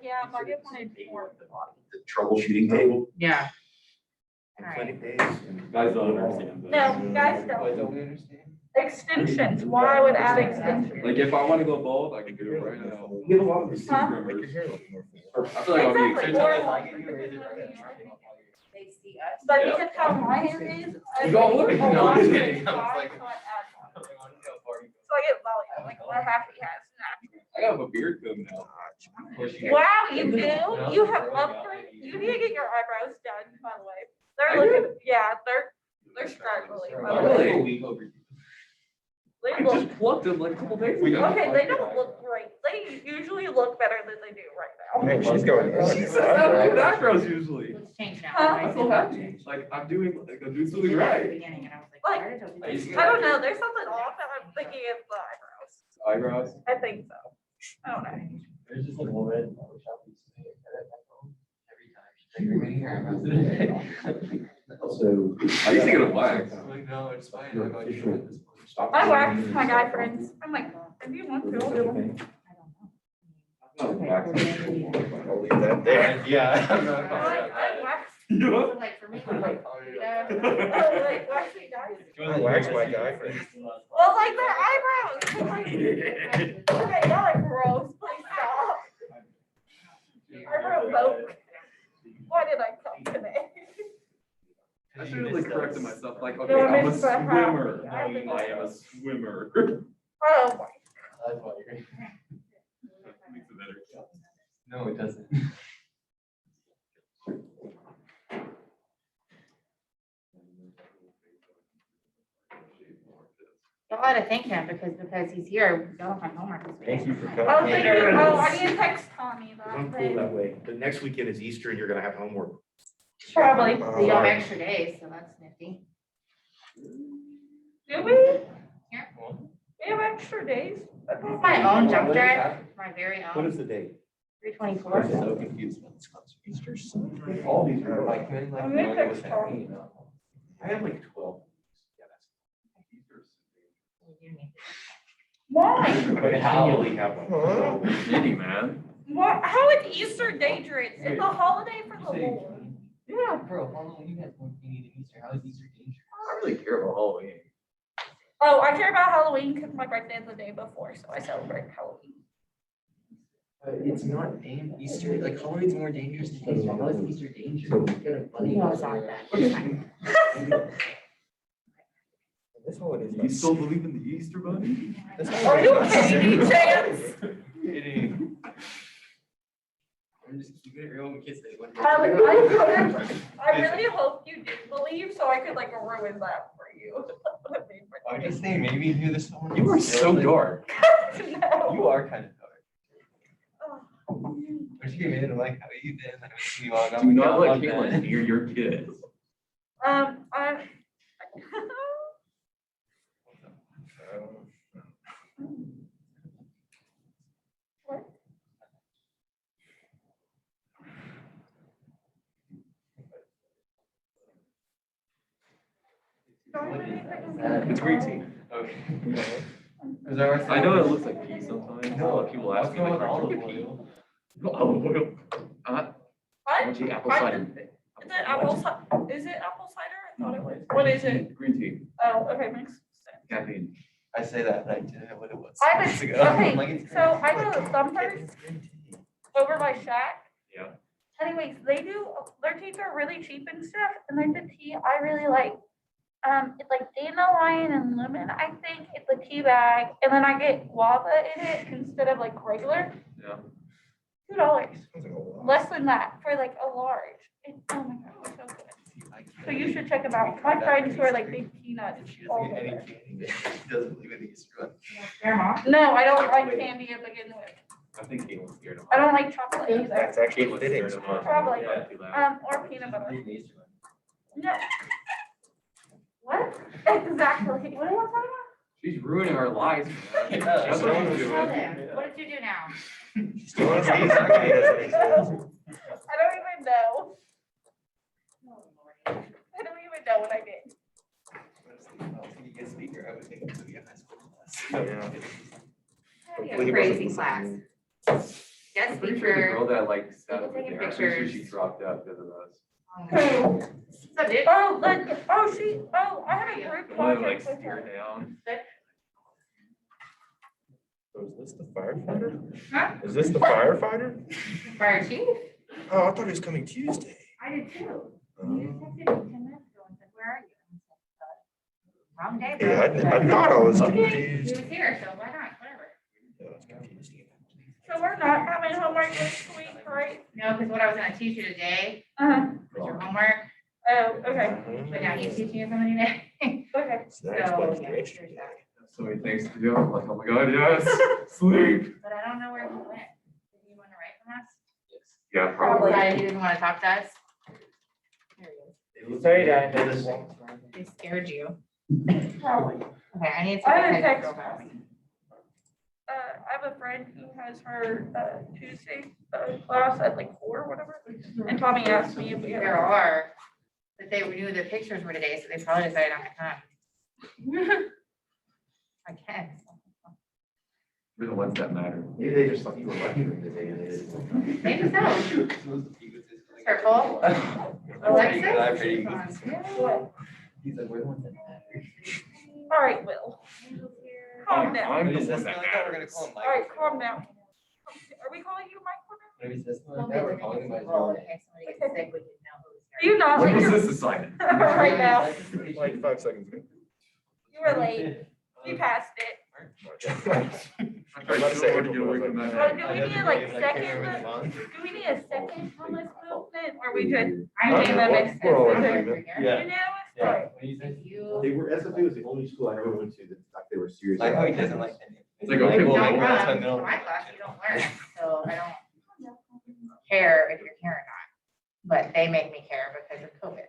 Yeah, Margaret wanted more. The troubleshooting table. Yeah. Clinic days. Guys don't understand. No, guys Why don't. don't we understand? Extensions, why would add extensions? Like if I want to go bald, I can do it right now. You get a lot of these. Huh? Make your hair look more full. I feel like I'll be Exactly, extensive. They see us. But because how my hair is, I You don't look think at a me. lot No, I'm of kidding. it I was dries, like- so I add more. So I get volume, like what half he has natural. I have a beard comb now. Wow, you do? You have upgrade, you need to get your eyebrows done, by the way. They're I looking, yeah, they're scraggly, by the way. Really? They I look, just plucked them like a couple days ago. okay, they don't look great. They usually look better than they do right now. Hey, she's going. She's good eyebrows usually. Let's change now. Huh? I I'm so happy. Like I'm doing something At the right. beginning, and I was like, Like, why did I do this? I don't know, there's something off and I'm thinking it's the eyebrows. Eyebrows. I think so. I don't know. There's just like a red shop we used to make at my phone every time. She's like, "You're making her eyebrows today." So. I used to get a wax. I'm like, no, it's fine. Your I'm like, official "This one." stop I wax sign my is- guy friends. I'm like, if you want to, I'll do them. I don't know. Wax. I'll leave that there. Yeah. I'm not calling it I that. wax. So, like for me, I'm like, not calling it yeah. that. Oh, like waxing guys. I wax my guy friend. Well, like their eyebrows. Okay, y'all are gross. Please stop. Eyebrow poke. Why did I come today? I should have like corrected myself. Like, okay, No, I I'm a missed that swimmer. half. I No, I am a swimmer. Oh my. That's why you're. Makes it better. No, it doesn't. Y'all ought to thank him because he's here. Y'all don't have homework this week. Thank you for I coming. was thinking, oh, I need to text Tommy that. I'm cool that way. The next weekend is Easter and you're gonna have homework. Probably. So you have extra days, so that's nifty. Do we? We have extra days? It's my own jump drive, my very What own, is the date? 324. I'm so confused about this concept. Easter Sunday. All these are Like, man, like, I'm gonna no, text what that Tommy. mean? I have like 12. Yeah, Why? I continually have one. City, man. What? How is Easter dangerous? It's a holiday for the Lord. Yeah, bro, Halloween, you guys want meaning to Easter. How is Easter dangerous? I don't really care about Halloween. Oh, I care about Halloween because my birthday is the day before, so I celebrate Halloween. It's not Easter, like Halloween's more dangerous than Easter. How is Easter dangerous? You got a bunny. No, it's not that. It's fine. This holiday You still believe in the Easter Bunny? Are you kidding me, Chance? Kidding. I'm just keeping it real in case they want. I really hope you do believe so I could like ruin that for you. I'm just saying, maybe you knew this one. You are so dark. No. You are kind of dark. Oh. I'm just kidding, I'm like, how are you then? I don't see you all. Do not let Caitlin hear your kids. I It's green tea. Okay. I know it looks like pee sometimes. No, A lot of people ask me, like, what's "Where'd going you on get with pee?" oil? No, olive oil. I want you apple cider. Is it apple cider? Is it apple cider? I thought it was. What is it? Green tea, Oh, okay, makes sense. caffeine. I say that, but I didn't know what it was. I months was, ago. I'm like, okay, it's so green I tea. know Thumpers over by Shack. Yeah. Anyways, they do, their teas are really cheap and stuff, and there's a tea I really like. It's like dandelion and lemon, I think. It's a tea bag, and then I get guava in it instead of like regular. Yeah. $2. Less than that for like a large. Oh my god, it's so good. So you should check them out. My friends who are like big peanuts. She all doesn't get any over. candy. She doesn't believe in the Easter one. Grandma. No, I don't like candy to begin with. I think Caitlin's scared of. I don't like chocolate either. That's actually fitting. Probably. Yeah, too loud. Or peanut butter. No. What? Exactly. What do you want to talk She's ruining our lives, man. Yeah, That's what she's Tell doing. them, what did you do now? Still wants to use our candy, doesn't exist. about? I don't even know. I don't even know what I did. Honestly, you get speaker, I would think it would be a high school class. That'd be a crazy class. Guest I'm pretty sure the speaker. girl that like sat People over taking there, I'm pretty sure she pictures. dropped out because of us. What's up, dude? Oh, I had a group One of them like project with steered her. down. So is this the firefighter? Huh? Is this the firefighter? Fire chief? Oh, I thought he was coming Tuesday. I did too. You Oh. just texted me 10 minutes ago and said, where are you? Wrong day, bro. Yeah, I thought I was Okay, he confused. was here, so why not? Whatever. Yeah, I was confused. So we're not having homework this week, right? No, because what I was gonna teach you today Uh-huh. was your homework, Oh, okay, but now he's teaching you something today. okay. So that explains the yeah, extra there's day. that. So many things to do. I'm like, oh my god, yes, sleep. But I don't know where he went. Did he want to write from us? Yeah, Probably. probably. He didn't want to talk to us? There he is. Sorry, Dad. They scared you. Probably. Okay, I need to. I have a take text. real fast. I have a friend who has her Tuesday class at like 4 or whatever. And Tommy asked me if we had. There are, but they knew the pictures were today, so they probably decided not to come. I can. We're the ones that matter. Maybe they just thought you were lucky during the day and they didn't. Maybe so. Careful. Alexis? What? He's like, we're the ones that matter. All right, Will. Calm down. I'm Maybe the he one says that something like that, we're gonna matters. call him All right, Mike. calm down. Are we calling you Mike? Maybe he says something like that, we're calling him by his Oh, real name. okay, somebody gets sick, we didn't know who was Do you not When like was your this assignment? right now? Like 5 seconds ago. You were late. We passed it. I tried so hard to get away from But that. do we need like second? Do we need a second on this movement or we just? I'm Okay, unanimous. we're all in Is it agreement. here? Yeah. Unanimous? Yeah, All right. when he says, You. They were, SFA was the only school I ever went to that thought they were serious. like how he about doesn't attendance. like any. It's like, okay, we'll well, make Don't her that's my come middle. to my class, you don't learn, so I don't care if you're here or not. But they make me care because of COVID.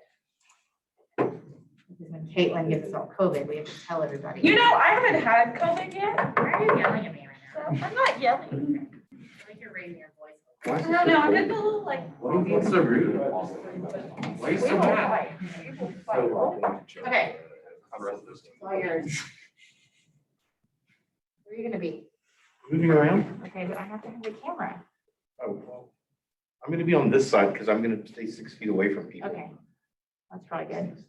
Because when Caitlin gives us all COVID, we have to tell everybody. You know, I haven't had COVID yet, Why are you yelling at me so right now? I'm not yelling. I think you're raising your voice. Why is I it don't so know, I'm cold? just a little like. What's so rude? Why are you We so will mad? fight. We will fight. Okay. The rest of this team. All yours. Where are you gonna be? Moving around? Okay, but I have to have the camera. Oh, well, I'm gonna be on this side because I'm gonna stay 6 feet away from people. Okay. That's probably good.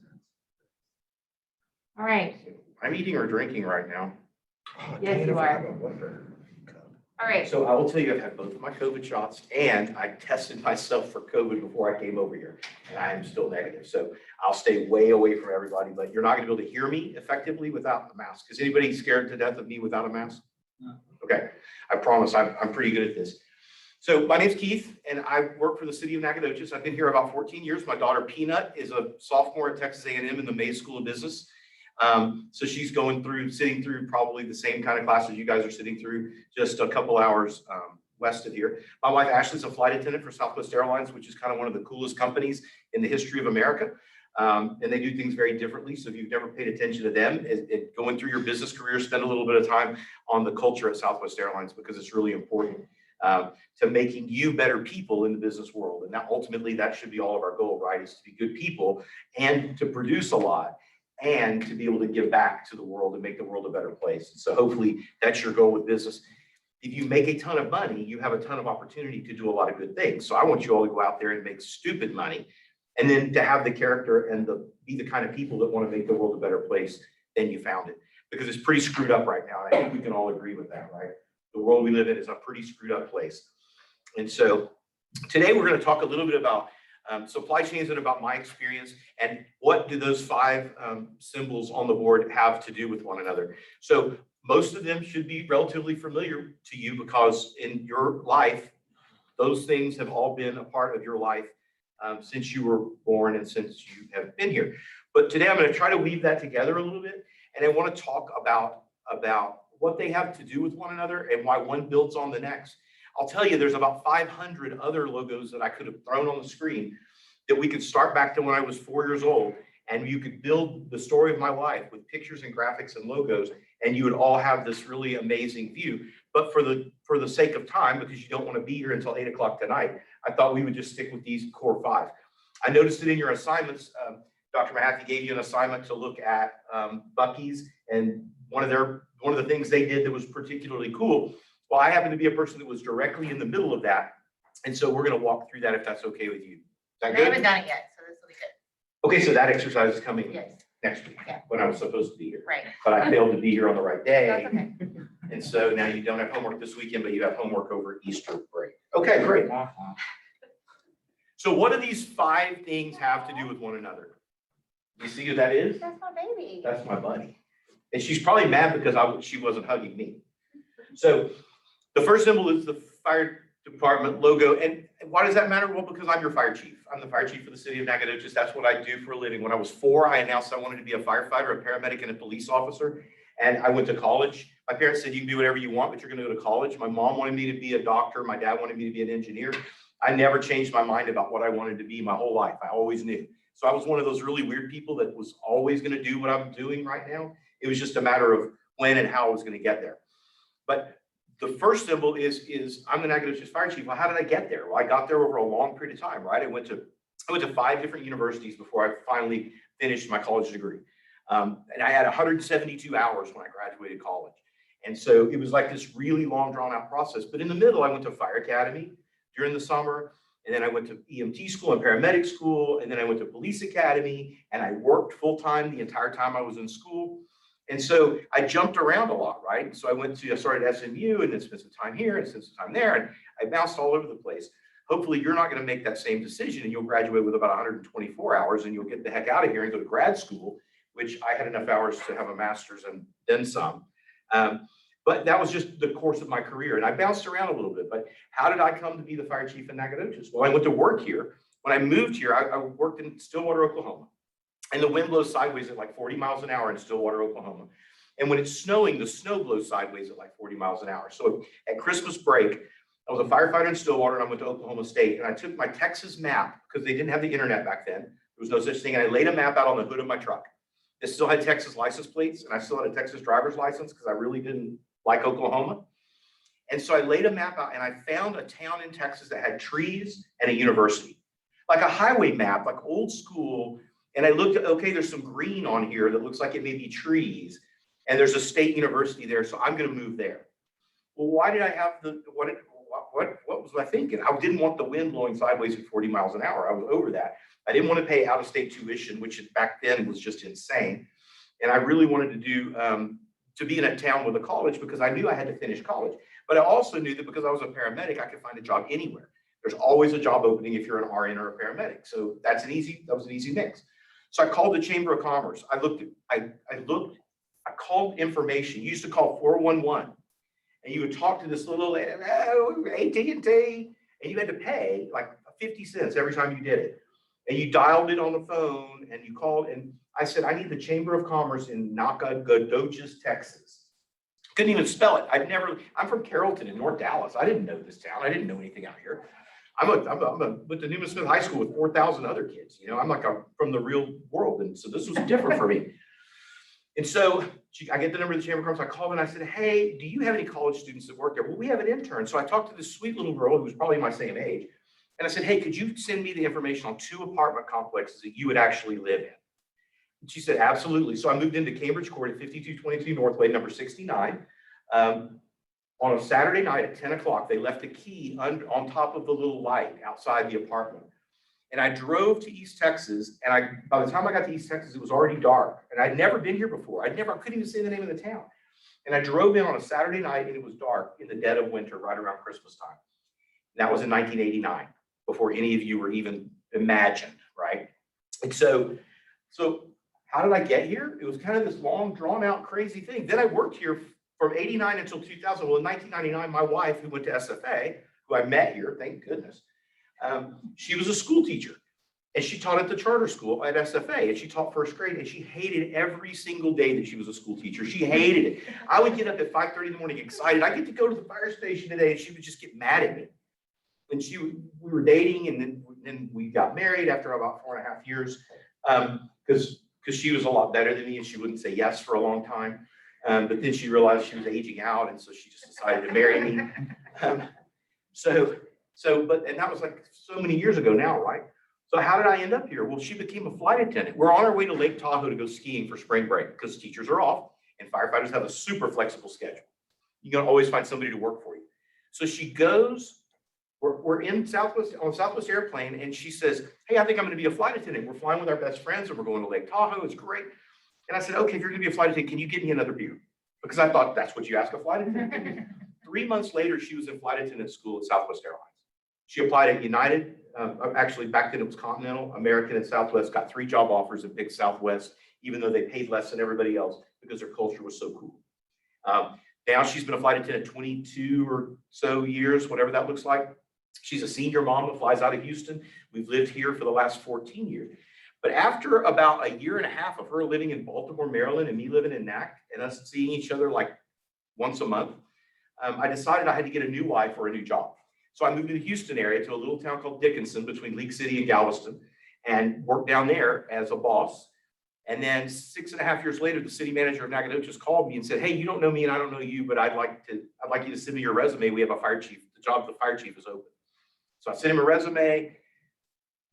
All right, I'm eating or drinking right now. Oh, Yes, damn, you I are. have a wonder. all right. So I will tell you, I've had both of my COVID shots and I tested myself for COVID before I came over here. And I am still negative. So I'll stay way away from everybody, but you're not gonna be able to hear me effectively without a mask. Is anybody scared to death of me without a mask? No. Okay, I promise I'm pretty good at this. So my name's Keith and I work for the city of Nacogdoches. I've been here about 14 years. My daughter Peanut is a sophomore at Texas A&M in the May School of Business. So she's sitting through probably the same kind of classes you guys are sitting through, just a couple hours west of here. My wife Ashley's a flight attendant for Southwest Airlines, which is kind of one of the coolest companies in the history of America. And they do things very differently. So if you've never paid attention to them, going through your business career, spend a little bit of time on the culture at Southwest Airlines because it's really important to making you better people in the business world. And that ultimately, that should be all of our goal, right? Is to be good people and to produce a lot and to be able to give back to the world and make the world a better place. So hopefully that's your goal with business. If you make a ton of money, you have a ton of opportunity to do a lot of good things. So I want you all to go out there and make stupid money and then to have the character and be the kind of people that want to make the world a better place than you found it. Because it's pretty screwed up right now. And I think we can all agree with that, right? The world we live in is a pretty screwed up place. And so today we're going to talk a little bit about supply chains and about my experience and what do those 5 symbols on the board have to do with one another. So most of them should be relatively familiar to you because in your life, those things have all been a part of your life since you were born and since you have been here. But today I'm going to try to weave that together a little bit. And I want to talk about what they have to do with one another and why one builds on the next. I'll tell you, there's about 500 other logos that I could have thrown on the screen that we could start back to when I was 4 years old. And you could build the story of my life with pictures and graphics and logos, and you would all have this really amazing view. But for the sake of time, because you don't want to be here until 8 o'clock tonight, I thought we would just stick with these core 5. I noticed that in your assignments, Dr. Mahaffey gave you an assignment to look at Buc-ee's, and one of the things they did that was particularly cool Well, I happen to be a person that was directly in the middle of that. And so we're going to walk through that if that's okay with you. Is that They haven't good? done it yet, so this will be good. Okay, so that exercise is coming Yes, next week, Yeah. when I was supposed to be here. right. But I failed to be here on the right day. That's okay. And so now you don't have homework this weekend, but you have homework over Easter break. Okay, great. So what do these 5 things have to do with one another? You see who that is? That's my baby. That's my buddy. And she's probably mad because she wasn't hugging me. So the first symbol is the fire department logo. And why does that matter? Well, because I'm your fire chief. I'm the fire chief for the city of Nacogdoches. That's what I do for a living. When I was 4, I announced I wanted to be a firefighter, a paramedic, and a police officer. And I went to college. My parents said, you can do whatever you want, but you're going to go to college. My mom wanted me to be a doctor. My dad wanted me to be an engineer. I never changed my mind about what I wanted to be my whole life. I always knew. So I was one of those really weird people that was always going to do what I'm doing right now. It was just a matter of when and how I was going to get there. But the first symbol is I'm the Nacogdoches fire chief. Well, how did I get there? Well, I got there over a long period of time, right? I went to 5 different universities before I finally finished my college degree. And I had 172 hours when I graduated college. And so it was like this really long drawn out process. But in the middle, I went to fire academy during the summer. And then I went to EMT school and paramedic school. And then I went to police academy, and I worked full time the entire time I was in school. And so I jumped around a lot, right? So I started at SMU and then spent some time here and spent some time there. And I bounced all over the place. Hopefully you're not going to make that same decision and you'll graduate with about 124 hours and you'll get the heck out of here and go to grad school, which I had enough hours to have a master's and then some. But that was just the course of my career. And I bounced around a little bit, but how did I come to be the fire chief in Nacogdoches? Well, I went to work here. When I moved here, I worked in Stillwater, Oklahoma. And the wind blows sideways at like 40 miles an hour in Stillwater, Oklahoma. And when it's snowing, the snow blows sideways at like 40 miles an hour. So at Christmas break, I was a firefighter in Stillwater and I went to Oklahoma State. And I took my Texas map because they didn't have the internet back then. There was no such thing. And I laid a map out on the hood of my truck. It still had Texas license plates and I still had a Texas driver's license because I really didn't like Oklahoma. And so I laid a map out and I found a town in Texas that had trees and a university, like a highway map, like old school. And I looked at, okay, there's some green on here that looks like it may be trees. And there's a state university there, so I'm going to move there. Well, why did I have what was I thinking? I didn't want the wind blowing sideways at 40 miles an hour. I was over that. I didn't want to pay out-of-state tuition, which back then was just insane. And I really wanted to do, to be in a town with a college because I knew I had to finish college. But I also knew that because I was a paramedic, I could find a job anywhere. There's always a job opening if you're an RN or a paramedic. So that was an easy mix. So I called the Chamber of Commerce. I called information. You used to call 411 and you would talk to this little AT&T and you had to pay like 50 cents every time you did it. And you dialed it on the phone and you called and I said, I need the Chamber of Commerce in Nacogdoches, Texas. Couldn't even spell it. I'm from Carrollton in North Dallas. I didn't know this town. I didn't know anything out here. I'm with the Newman Smith High School with 4,000 other kids. You know, I'm from the real world. And so this was different for me. And so I get the number of the Chamber of Commerce. I called and I said, hey, do you have any college students that work there? Well, we have an intern. So I talked to this sweet little girl who was probably my same age. And I said, hey, could you send me the information on 2 apartment complexes that you would actually live in? And she said, absolutely. So I moved into Cambridge Court at 5222 Northway, number 69. On a Saturday night at 10 o'clock, they left a key on top of the little light outside the apartment. And I drove to East Texas, and by the time I got to East Texas, it was already dark. And I'd never been here before. I couldn't even say the name of the town. And I drove in on a Saturday night, and it was dark in the dead of winter, right around Christmas time. And that was in 1989, before any of you were even imagined, right? And so how did I get here? It was kind of this long, drawn-out, crazy thing. Then I worked here from 89 until 2000. Well, in 1999, my wife, who went to SFA, who I met here, thank goodness, she was a school teacher. And she taught at the charter school at SFA. And she taught first grade. And she hated every single day that she was a school teacher. She hated it. I would get up at 5:30 in the morning excited. I get to go to the fire station today. And she would just get mad at me. And we were dating. And then we got married after about 4.5 years. Because she was a lot better than me. And she wouldn't say yes for a long time. But then she realized she was aging out, and so she just decided to marry me. And that was like so many years ago now, right? So how did I end up here? Well, she became a flight attendant. We're on our way to Lake Tahoe to go skiing for spring break because teachers are off and firefighters have a super flexible schedule. You can always find somebody to work for you. So she goes, we're in Southwest, on Southwest Airplane, and she says, hey, I think I'm gonna be a flight attendant. We're flying with our best friends and we're going to Lake Tahoe. It's great. And I said, okay, if you're gonna be a flight attendant, can you get me another beer? Because I thought that's what you ask a flight attendant to do. 3 months later, she was in flight attendant school at Southwest Airlines. She applied at United, actually back then it was Continental, American, and Southwest, got 3 job offers and picked Southwest, even though they paid less than everybody else because their culture was so cool. Now she's been a flight attendant 22 or so years, whatever that looks like. She's a senior mom that flies out of Houston. We've lived here for the last 14 years. But after about a year and a half of her living in Baltimore, Maryland, and me living in Nac, and us seeing each other like once a month, I decided I had to get a new wife or a new job. So I moved to the Houston area to a little town called Dickinson between League City and Galveston and worked down there as a boss. And then 6.5 years later, the city manager of Nacogdoches called me and said, hey, you don't know me and I don't know you, but I'd like you to send me your resume. We have a fire chief. The job of the fire chief is open. So I sent him a resume.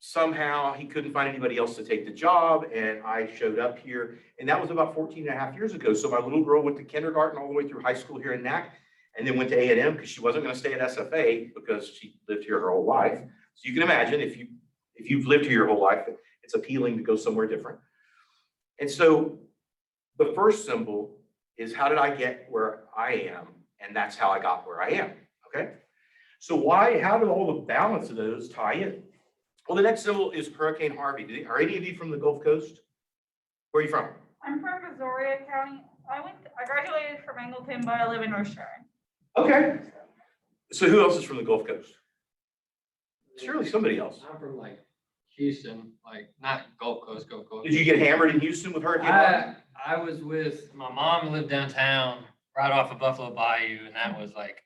Somehow he couldn't find anybody else to take the job. And I showed up here, and that was about 14.5 years ago. So my little girl went to kindergarten all the way through high school here in Nac, and then went to A&M because she wasn't going to stay at SFA because she lived here her whole life. So you can imagine if you've lived here your whole life, it's appealing to go somewhere different. And so the first symbol is how did I get where I am? And that's how I got where I am, okay? So how do all the balance of those tie in? Well, the next symbol is Hurricane Harvey. Are any of you from the Gulf Coast? Where are you from? I'm from Missouri County. I graduated from Angleton, but I live in North Sharon. Okay. So who else is from the Gulf Coast? Surely somebody else. I'm from like Houston, like not Gulf Coast. Did you get hammered in Houston with Hurricane Harvey? I was with my mom who lived downtown right off of Buffalo Bayou, and that was like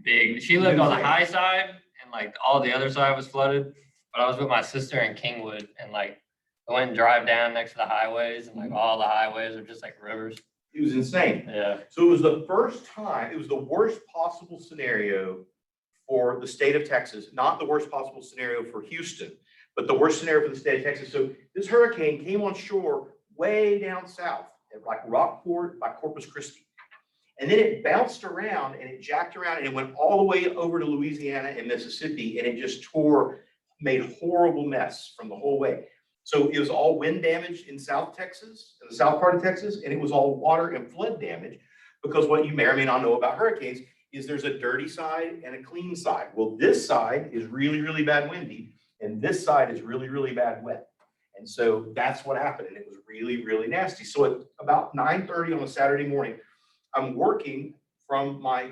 big. She lived on the high side, and like all the other side was flooded. But I was with my sister in Kingwood, and like I went and drive down next to the highways, and like all the highways are just like rivers. It was insane. Yeah. So it was the first time, it was the worst possible scenario for the state of Texas, not the worst possible scenario for Houston, but the worst scenario for the state of Texas. So this hurricane came on shore way down south at like Rockport by Corpus Christi. And then it bounced around and it jacked around and it went all the way over to Louisiana and Mississippi, and it just made a horrible mess from the whole way. So it was all wind damage in South Texas, in the south part of Texas, and it was all water and flood damage, because what you may or may not know about hurricanes is there's a dirty side and a clean side. Well, this side is really, really bad windy, and this side is really, really bad wet. And so that's what happened, and it was really, really nasty. So at about 9:30 on a Saturday morning, I'm working from my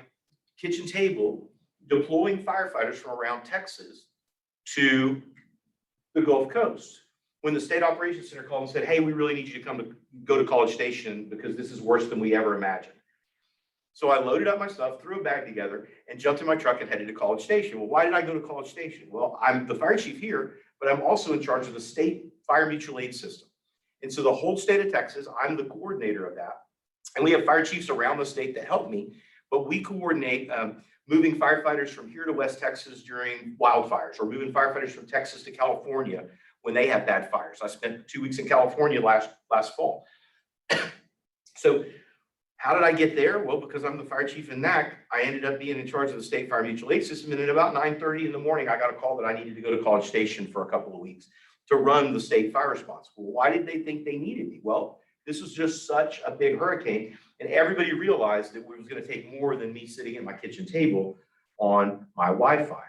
kitchen table, deploying firefighters from around Texas to the Gulf Coast, when the State Operations Center called and said, hey, we really need you to go to College Station because this is worse than we ever imagined. So I loaded up my stuff, threw a bag together, and jumped in my truck and headed to College Station. Well, why did I go to College Station? Well, I'm the fire chief here, but I'm also in charge of the state fire mutual aid system. And so the whole state of Texas, I'm the coordinator of that. And we have fire chiefs around the state that help me, but we coordinate moving firefighters from here to West Texas during wildfires, or moving firefighters from Texas to California when they have bad fires. I spent 2 weeks in California last fall. So how did I get there? Well, because I'm the fire chief in NAC, I ended up being in charge of the state fire mutual aid system. And at about 9:30 in the morning, I got a call that I needed to go to College Station for a couple of weeks to run the state fire response. Well, why did they think they needed me? Well, this was just such a big hurricane, and everybody realized that it was going to take more than me sitting at my kitchen table on my Wi-Fi.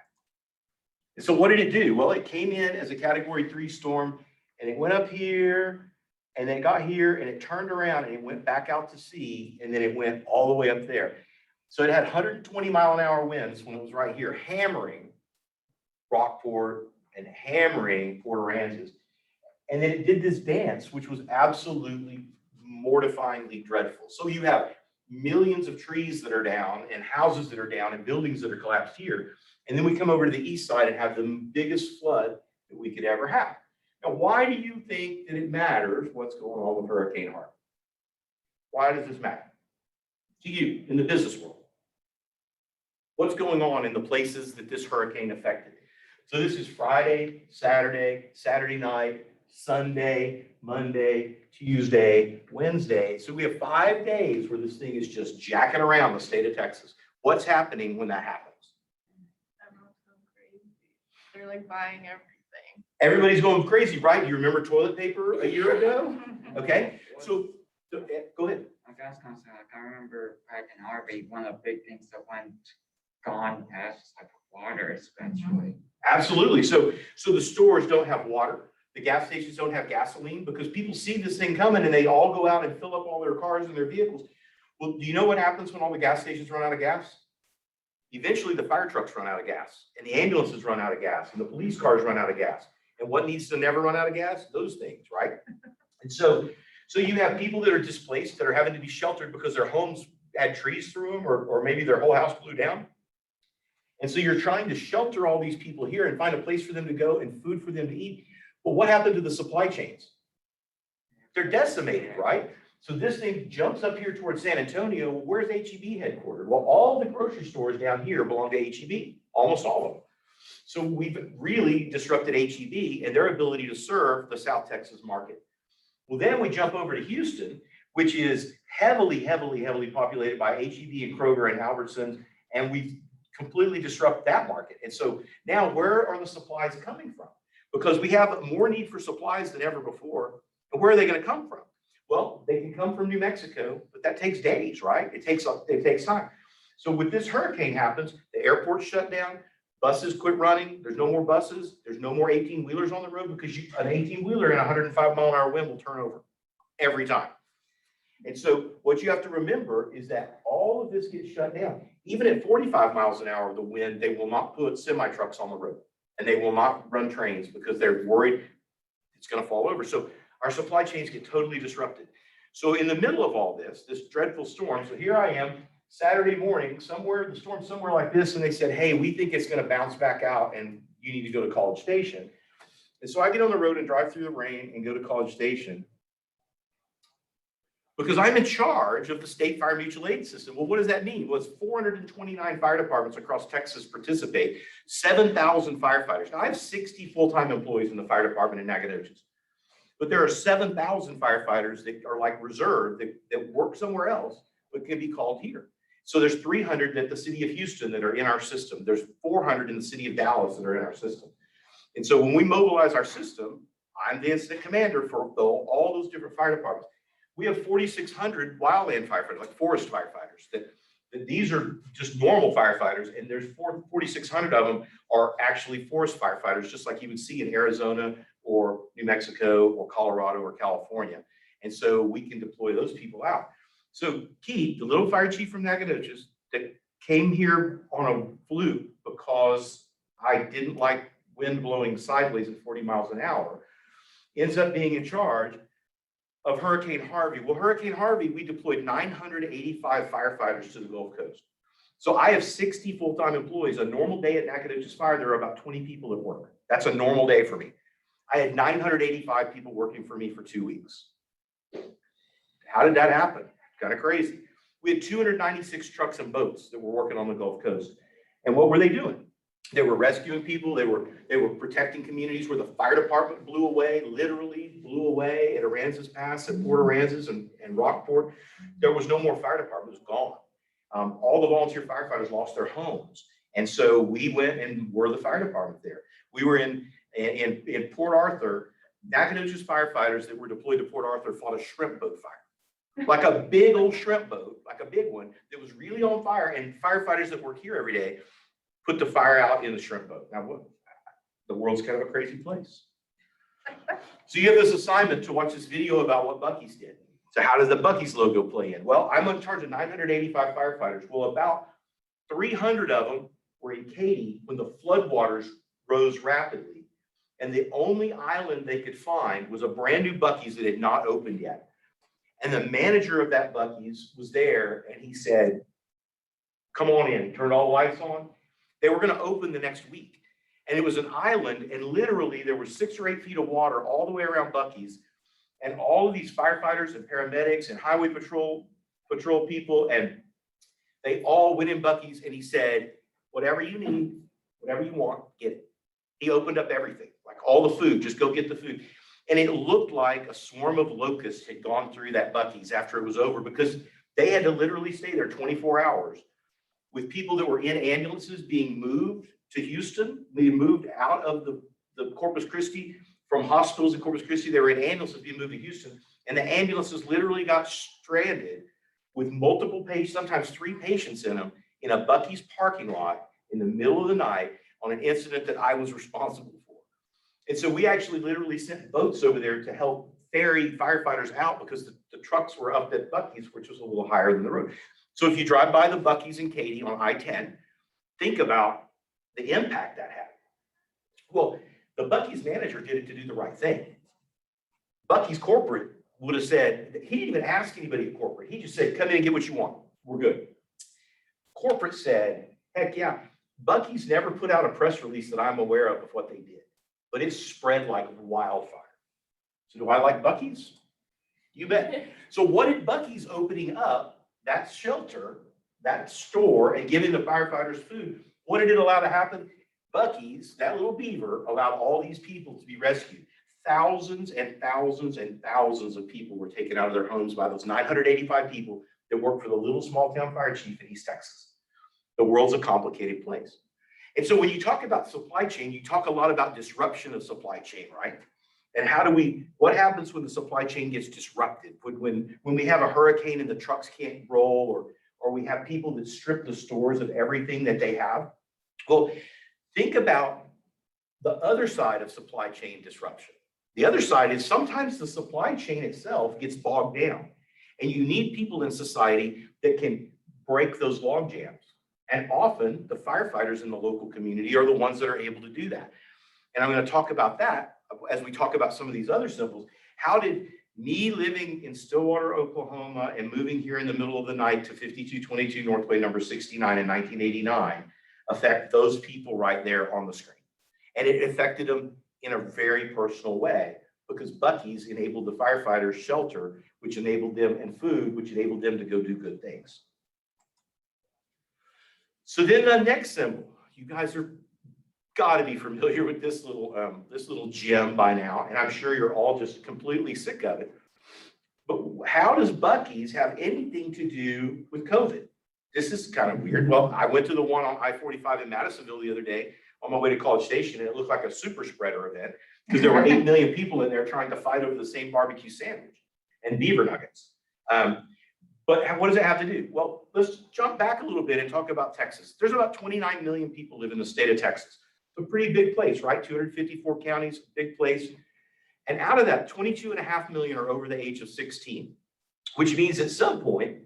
And so what did it do? Well, it came in as a Category 3 storm, and it went up here, and then it got here, and it turned around, and it went back out to sea, and then it went all the way up there. So it had 120-mile-an-hour winds when it was right here, hammering Rockport and hammering Port Aransas. And then it did this dance, which was absolutely mortifyingly dreadful. So you have millions of trees that are down, and houses that are down, and buildings that are collapsed here. And then we come over to the east side and have the biggest flood that we could ever have. Now, why do you think that it matters what's going on with Hurricane Harvey? Why does this matter to you in the business world? What's going on in the places that this hurricane affected? So this is Friday, Saturday night, Sunday, Monday, Tuesday, Wednesday. So we have 5 days where this thing is just jacking around the state of Texas. What's happening when that happens? They're like buying everything. Everybody's going crazy, right? You remember toilet paper a year ago? Okay, so, go ahead. I was gonna say, like, I remember back in Harvey, one of the big things that went gone past is like water eventually. Absolutely. So the stores don't have water. The gas stations don't have gasoline because people see this thing coming and they all go out and fill up all their cars and their vehicles. Well, do you know what happens when all the gas stations run out of gas? Eventually the fire trucks run out of gas and the ambulances run out of gas and the police cars run out of gas. And what needs to never run out of gas? Those things, right? And so you have people that are displaced that are having to be sheltered because their homes had trees through them or maybe their whole house blew down. And so you're trying to shelter all these people here and find a place for them to go and food for them to eat. But what happened to the supply chains? They're decimated, right? So this thing jumps up here towards San Antonio. Where's HEB headquartered? Well, all the grocery stores down here belong to HEB, almost all of them. So we've really disrupted HEB and their ability to serve the South Texas market. Well, then we jump over to Houston, which is heavily populated by HEB and Kroger and Albertsons, and we've completely disrupt that market. And so now where are the supplies coming from? Because we have more need for supplies than ever before. And where are they going to come from? Well, they can come from New Mexico, but that takes days, right? It takes time. So with this hurricane happens, the airport's shut down, buses quit running, there's no more buses, there's no more 18-wheelers on the road because an 18-wheeler in a 105-mile-an-hour wind will turn over every time. And so what you have to remember is that all of this gets shut down. Even at 45 miles an hour of the wind, they will not put semi-trucks on the road and they will not run trains because they're worried it's going to fall over. So our supply chains get totally disrupted. So in the middle of all this dreadful storm, so here I am, Saturday morning, the storm somewhere like this, and they said, hey, we think it's going to bounce back out and you need to go to College Station. And so I get on the road and drive through the rain and go to College Station because I'm in charge of the state fire mutual aid system. Well, what does that mean? Well, it's 429 fire departments across Texas participate, 7,000 firefighters. Now, I have 60 full-time employees in the fire department in Nacogdoches, but there are 7,000 firefighters that are like reserve that work somewhere else, but can be called here. So there's 300 at the city of Houston that are in our system. There's 400 in the city of Dallas that are in our system. And so when we mobilize our system, I'm the incident commander for all those different fire departments. We have 4,600 wildland firefighters, like forest firefighters, that these are just normal firefighters, and there's 4,600 of them are actually forest firefighters, just like you would see in Arizona or New Mexico or Colorado or California. And so we can deploy those people out. So Keith, the little fire chief from Nacogdoches that came here on a fluke because I didn't like wind blowing sideways at 40 miles an hour, ends up being in charge of Hurricane Harvey. Well, Hurricane Harvey, we deployed 985 firefighters to the Gulf Coast. So I have 60 full-time employees. A normal day at Nacogdoches Fire, there are about 20 people at work. That's a normal day for me. I had 985 people working for me for 2 weeks. How did that happen? Kind of crazy. We had 296 trucks and boats that were working on the Gulf Coast. And what were they doing? They were rescuing people. They were protecting communities where the fire department blew away, literally blew away at Aransas Pass, at Port Aransas and Rockport. There was no more fire department. It was gone. All the volunteer firefighters lost their homes. And so we went and were the fire department there. We were in Port Arthur. Nacogdoches firefighters that were deployed to Port Arthur fought a shrimp boat fire. Like a big old shrimp boat, like a big one that was really on fire, and firefighters that work here every day put the fire out in the shrimp boat. Now, the world's kind of a crazy place. So you have this assignment to watch this video about what Buc-ee's did. So how does the Buc-ee's logo play in? Well, I'm in charge of 985 firefighters. Well, about 300 of them were in Katy when the floodwaters rose rapidly. And the only island they could find was a brand new Buc-ee's that had not opened yet. And the manager of that Buc-ee's was there, and he said, come on in. He turned all the lights on. They were going to open the next week. And it was an island, and literally there were 6 or 8 feet of water all the way around Buc-ee's. And all of these firefighters and paramedics and highway patrol people, and they all went in Buc-ee's, and he said, whatever you need, whatever you want, get it. He opened up everything, like all the food, just go get the food. And it looked like a swarm of locusts had gone through that Buc-ee's after it was over, because they had to literally stay there 24 hours with people that were in ambulances being moved to Houston. We moved out of the Corpus Christi, from hospitals in Corpus Christi. They were in ambulances being moved to Houston. And the ambulances literally got stranded with multiple patients, sometimes 3 patients in them, in a Buc-ee's parking lot in the middle of the night on an incident that I was responsible for. And so we actually literally sent boats over there to help ferry firefighters out because the trucks were up at Buc-ee's, which was a little higher than the road. So if you drive by the Buc-ee's in Katy on I-10, think about the impact that had. Well, the Buc-ee's manager did it to do the right thing. Buc-ee's corporate would have said, he didn't even ask anybody at corporate. He just said, come in and get what you want. We're good. Corporate said, heck yeah. Buc-ee's never put out a press release that I'm aware of what they did, but it spread like wildfire. So do I like Buc-ee's? You bet. So what did Buc-ee's opening up that shelter, that store, and giving the firefighters food, what did it allow to happen? Buc-ee's, that little beaver, allowed all these people to be rescued. Thousands and thousands and thousands of people were taken out of their homes by those 985 people that work for the little small town fire chief in East Texas. The world's a complicated place. And so when you talk about supply chain, you talk a lot about disruption of supply chain, right? And what happens when the supply chain gets disrupted? When we have a hurricane and the trucks can't roll, or we have people that strip the stores of everything that they have? Well, think about the other side of supply chain disruption. The other side is sometimes the supply chain itself gets bogged down, and you need people in society that can break those log jams. And often the firefighters in the local community are the ones that are able to do that. And I'm going to talk about that as we talk about some of these other symbols. How did me living in Stillwater, Oklahoma, and moving here in the middle of the night to 5222 Northway number 69 in 1989 affect those people right there on the screen? And it affected them in a very personal way, because Buc-ee's enabled the firefighters shelter, which enabled them, and food, which enabled them to go do good things. So then the next symbol, you guys are got to be familiar with this little gem by now, and I'm sure you're all just completely sick of it. But how does Buc-ee's have anything to do with COVID? This is kind of weird. Well, I went to the one on I-45 in Madisonville the other day on my way to College Station, and it looked like a super spreader event because there were 8 million people in there trying to fight over the same barbecue sandwich and beaver nuggets. But what does it have to do? Well, let's jump back a little bit and talk about Texas. There's about 29 million people live in the state of Texas. It's a pretty big place, right? 254 counties, big place. And out of that, 22.5 million are over the age of 16, which means at some point,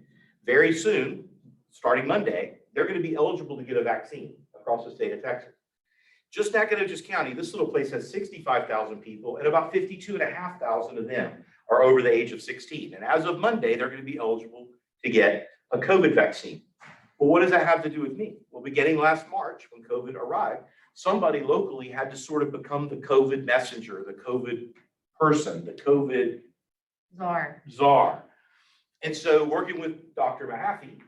very soon, starting Monday, they're going to be eligible to get a vaccine across the state of Texas. Just Nacogdoches County, this little place has 65,000 people, and about 52,500 of them are over the age of 16. And as of Monday, they're going to be eligible to get a COVID vaccine. Well, what does that have to do with me? Well, beginning last March, when COVID arrived, somebody locally had to sort of become the COVID messenger, the COVID person, the COVID czar. And so working with Dr. Mahaffey,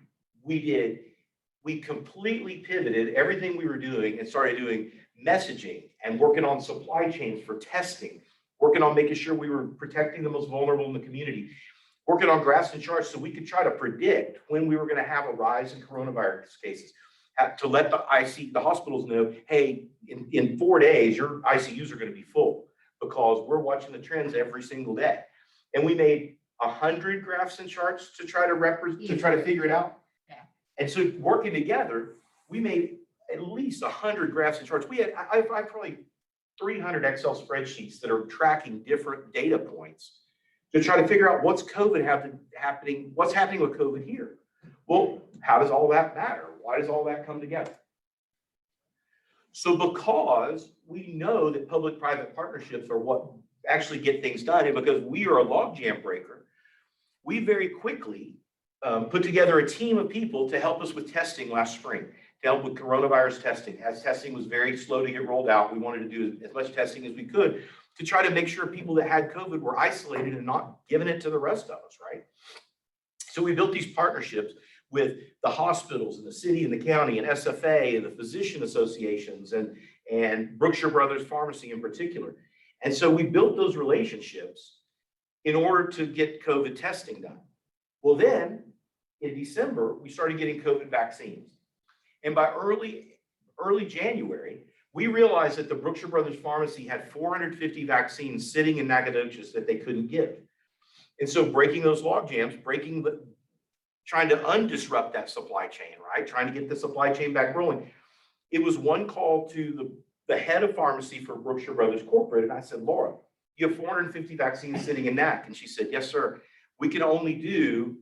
we completely pivoted everything we were doing and started doing messaging and working on supply chains for testing, working on making sure we were protecting the most vulnerable in the community, working on graphs and charts so we could try to predict when we were going to have a rise in coronavirus cases, to let the hospitals know, hey, in 4 days, your ICUs are going to be full because we're watching the trends every single day. And we made 100 graphs and charts to try to figure it out. Yeah. And so working together, we made at least 100 graphs and charts. I have probably 300 Excel spreadsheets that are tracking different data points to try to figure out what's happening with COVID here. Well, how does all that matter? Why does all that come together? So because we know that public-private partnerships are what actually get things done, and because we are a logjam breaker, we very quickly put together a team of people to help us with testing last spring, to help with coronavirus testing. As testing was very slow to get rolled out, we wanted to do as much testing as we could to try to make sure people that had COVID were isolated and not giving it to the rest of us, right? So we built these partnerships with the hospitals and the city and the county and SFA and the physician associations and Brookshire Brothers Pharmacy in particular. And so we built those relationships in order to get COVID testing done. Well, then in December, we started getting COVID vaccines. And by early early January, we realized that the Brookshire Brothers Pharmacy had 450 vaccines sitting in Nacogdoches that they couldn't give. And so breaking those log jams, trying to undisrupt that supply chain, right? Trying to get the supply chain back rolling. It was one call to the head of pharmacy for Brookshire Brothers Corporate. And I said, Laura, you have 450 vaccines sitting in NAC. And she said, yes, sir. We can only do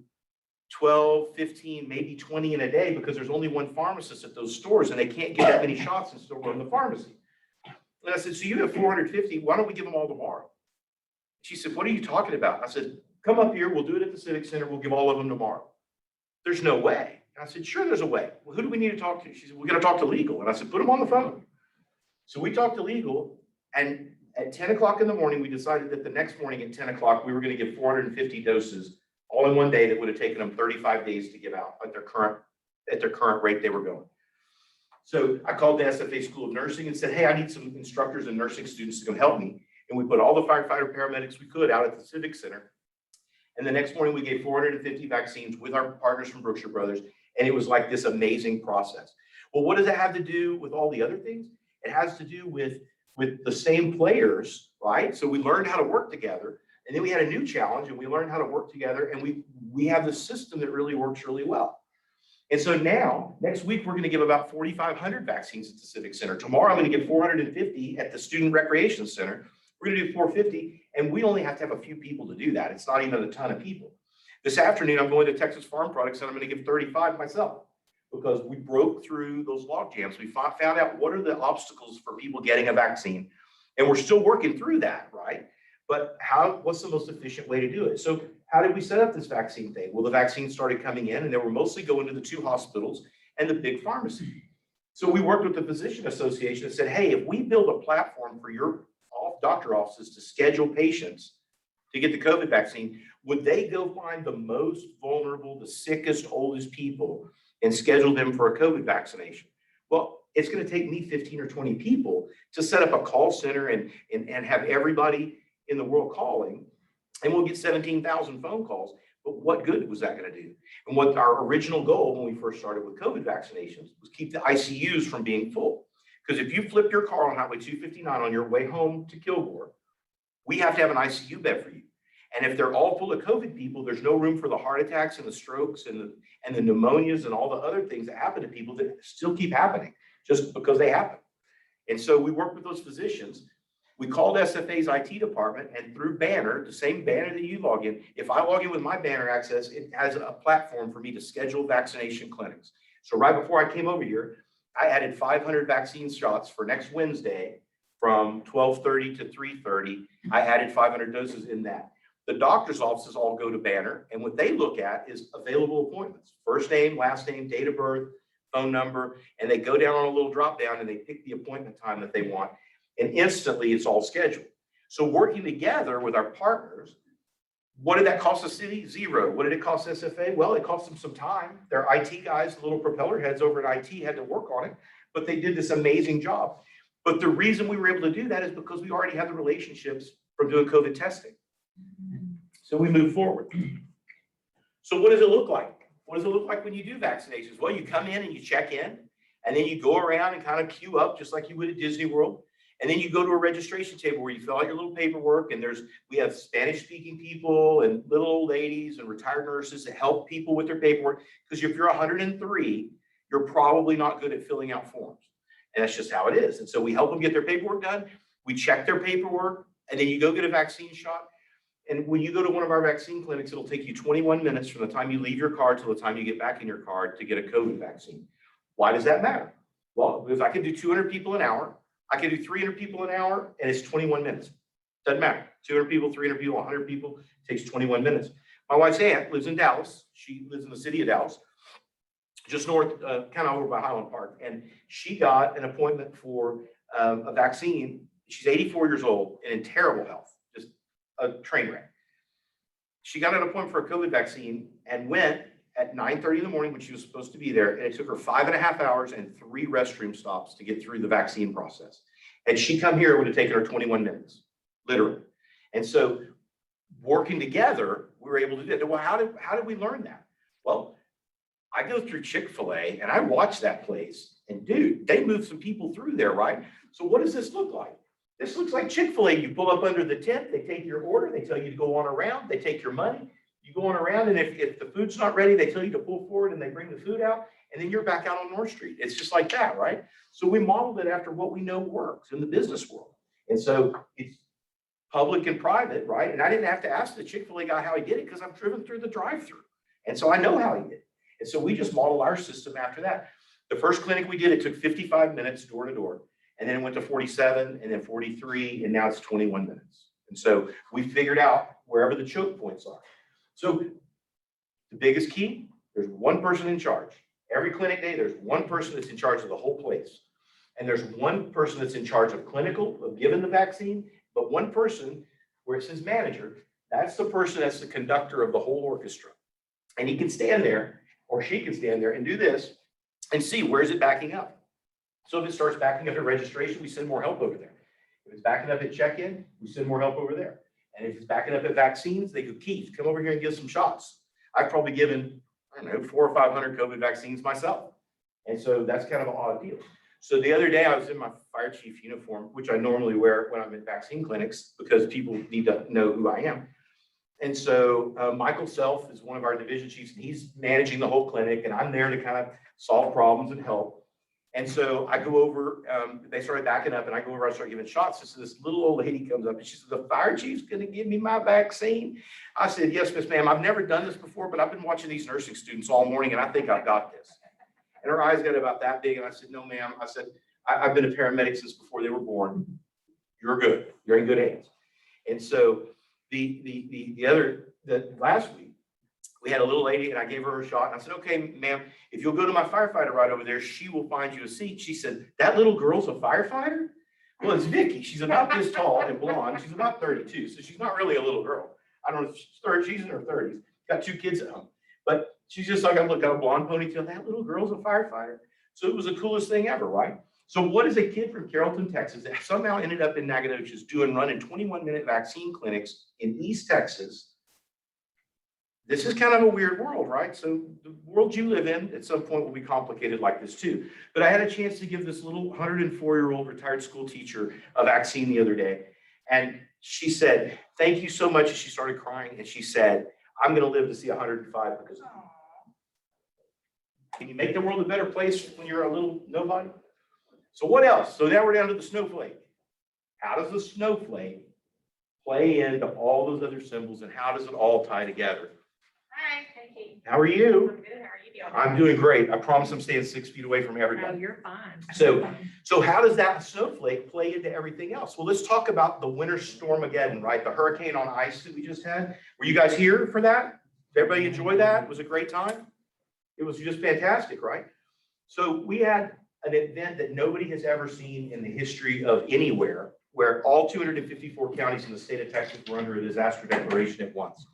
12, 15, maybe 20 in a day because there's only one pharmacist at those stores and they can't get that many shots and still run the pharmacy. And I said, so you have 450, why don't we give them all tomorrow? She said, what are you talking about? I said, come up here, we'll do it at the Civic Center, we'll give all of them tomorrow. There's no way. And I said, sure, there's a way. Well, who do we need to talk to? She said, we got to talk to legal. And I said, put them on the phone. So we talked to legal, and at 10 o'clock in the morning, we decided that the next morning at 10 o'clock, we were going to give 450 doses all in one day that would have taken them 35 days to give out at their current rate they were going. So I called the SFA School of Nursing and said, hey, I need some instructors and nursing students to come help me. And we put all the firefighter paramedics we could out at the Civic Center. And the next morning we gave 450 vaccines with our partners from Brookshire Brothers. And it was like this amazing process. Well, what does it have to do with all the other things? It has to do with the same players, right? So we learned how to work together. And then we had a new challenge and we learned how to work together. And we have this system that really works really well. And so now, next week, we're going to give about 4,500 vaccines at the Civic Center. Tomorrow, I'm going to give 450 at the Student Recreation Center. We're going to do 450, and we only have to have a few people to do that. It's not even a ton of people. This afternoon, I'm going to Texas Farm Products, and I'm going to give 35 myself because we broke through those log jams. We found out what are the obstacles for people getting a vaccine, and we're still working through that, right? But what's the most efficient way to do it? So how did we set up this vaccine thing? Well, the vaccines started coming in and they were mostly going to the 2 hospitals and the big pharmacy. So we worked with the Physician Association and said, hey, if we build a platform for your doctor offices to schedule patients to get the COVID vaccine, would they go find the most vulnerable, the sickest, oldest people and schedule them for a COVID vaccination? Well, it's going to take me 15 or 20 people to set up a call center and have everybody in the world calling, and we'll get 17,000 phone calls. But what good was that going to do? And what our original goal when we first started with COVID vaccinations was keep the ICUs from being full. Because if you flip your car on Highway 259 on your way home to Kilgore, we have to have an ICU bed for you. And if they're all full of COVID people, there's no room for the heart attacks and the strokes and the pneumonias and all the other things that happen to people that still keep happening just because they happen. And so we work with those physicians. We called SFA's IT department, and through Banner, the same Banner that you log in, if I log in with my Banner access, it has a platform for me to schedule vaccination clinics. So right before I came over here, I added 500 vaccine shots for next Wednesday from 12:30 to 3:30. I added 500 doses in that. The doctor's offices all go to Banner, and what they look at is available appointments, first name, last name, date of birth, phone number, and they go down on a little drop down and they pick the appointment time that they want. And instantly it's all scheduled. So working together with our partners, what did that cost the city? Zero. What did it cost SFA? Well, it cost them some time. Their IT guys, the little propeller heads over at IT had to work on it, but they did this amazing job. But the reason we were able to do that is because we already had the relationships from doing COVID testing. So we moved forward. So what does it look like? What does it look like when you do vaccinations? Well, you come in and you check in, and then you go around and kind of queue up just like you would at Disney World. And then you go to a registration table where you fill out your little paperwork, and we have Spanish speaking people and little old ladies and retired nurses that help people with their paperwork. Because if you're 103, you're probably not good at filling out forms. And that's just how it is. And so we help them get their paperwork done. We check their paperwork, and then you go get a vaccine shot. And when you go to one of our vaccine clinics, it'll take you 21 minutes from the time you leave your car till the time you get back in your car to get a COVID vaccine. Why does that matter? Well, because I can do 200 people an hour. I can do 300 people an hour, and it's 21 minutes. Doesn't matter. 200 people, 300 people, 100 people, takes 21 minutes. My wife's aunt lives in Dallas. She lives in the city of Dallas, just north, kind of over by Highland Park. And she got an appointment for a vaccine. She's 84 years old and in terrible health, just a train wreck. She got an appointment for a COVID vaccine and went at 9:30 in the morning when she was supposed to be there, and it took her 5.5 hours and 3 restroom stops to get through the vaccine process. Had she come here, it would have taken her 21 minutes, literally. And so working together, we were able to do that. Well, how did we learn that? Well, I go through Chick-fil-A and I watch that place and dude, they move some people through there, right? So what does this look like? This looks like Chick-fil-A. You pull up under the tent, they take your order, they tell you to go on around, they take your money, you go on around, and if the food's not ready, they tell you to pull forward and they bring the food out, and then you're back out on North Street. It's just like that, right? So we modeled it after what we know works in the business world. And so it's public and private, right? And I didn't have to ask the Chick-fil-A guy how he did it because I've driven through the drive-through. And so I know how he did it. And so we just model our system after that. The first clinic we did, it took 55 minutes door to door. And then it went to 47 and then 43, and now it's 21 minutes. And so we figured out wherever the choke points are. So the biggest key, there's one person in charge. Every clinic day, there's one person that's in charge of the whole place. And there's one person that's in charge of clinical, of giving the vaccine, but one person where it says manager, that's the person that's the conductor of the whole orchestra. And he can stand there, or she can stand there and do this and see where is it backing up. So if it starts backing up at registration, we send more help over there. If it's backing up at check-in, we send more help over there. And if it's backing up at vaccines, they go, Keith, come over here and give some shots. I've probably given, I don't know, 400 or 500 COVID vaccines myself. And so that's kind of an odd deal. So the other day I was in my fire chief uniform, which I normally wear when I'm in vaccine clinics because people need to know who I am. And so Michael Self is one of our division chiefs, and he's managing the whole clinic, and I'm there to kind of solve problems and help. And so I go over, they started backing up, and I go over, I start giving shots. So this little old lady comes up and she says, the fire chief's gonna give me my vaccine? I said, yes, Miss Ma'am, I've never done this before, but I've been watching these nursing students all morning, and I think I've got this. And her eyes got about that big, and I said, no, ma'am. I said, I've been a paramedic since before they were born. You're good. You're in good hands. And so the last week, we had a little lady, and I gave her a shot, and I said, okay, ma'am, if you'll go to my firefighter right over there, she will find you a seat. She said, that little girl's a firefighter? Well, it's Vicky. She's about this tall and blonde. She's about 32, so she's not really a little girl. I don't know if she's in her 30s, got 2 kids at home. But she's just like, I look, got a blonde ponytail. That little girl's a firefighter. So it was the coolest thing ever, right? So what is a kid from Carrollton, Texas, that somehow ended up in Nacogdoches running 21-minute vaccine clinics in East Texas? This is kind of a weird world, right? So the world you live in at some point will be complicated like this too. But I had a chance to give this little 104-year-old retired school teacher a vaccine the other day. And she said, thank you so much. And she started crying. And she said, I'm going to live to see 105 because of you. Can you make the world a better place when you're a little nobody? So what else? So now we're down to the snowflake. How does the snowflake play into all those other symbols, and how does it all tie together? Hi, Kate. How are you? I'm good. How are you doing? I'm doing great. I promise I'm staying 6 feet away from Oh, everybody. you're fine. So how does that snowflake play into everything else? Well, let's talk about the winter stormageddon, right? The hurricane on ice that we just had. Were you guys here for that? Did everybody enjoy that? It was a great time. It was just fantastic, right? So we had an event that nobody has ever seen in the history of anywhere, where all 254 counties in the state of Texas were under a disaster declaration at once.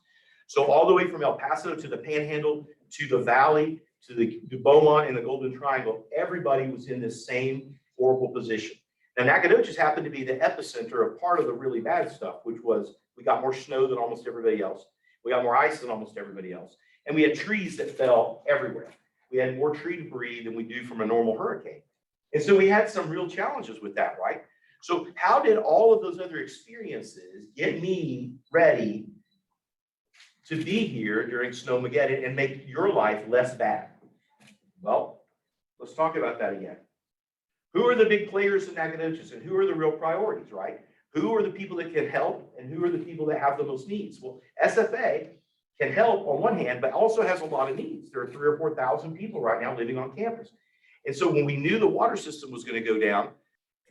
So all the way from El Paso to the Panhandle, to the Valley, to Beaumont and the Golden Triangle, everybody was in this same horrible position. Now, Nacogdoches happened to be the epicenter of part of the really bad stuff, which was we got more snow than almost everybody else. We got more ice than almost everybody else. And we had trees that fell everywhere. We had more tree debris than we do from a normal hurricane. And so we had some real challenges with that, right? So how did all of those other experiences get me ready to be here during Snowmageddon and make your life less bad? Well, let's talk about that again. Who are the big players in Nacogdoches, and who are the real priorities, right? Who are the people that can help, and who are the people that have the most needs? Well, SFA can help on one hand, but also has a lot of needs. There are 3,000 or 4,000 people right now living on campus. And so when we knew the water system was going to go down,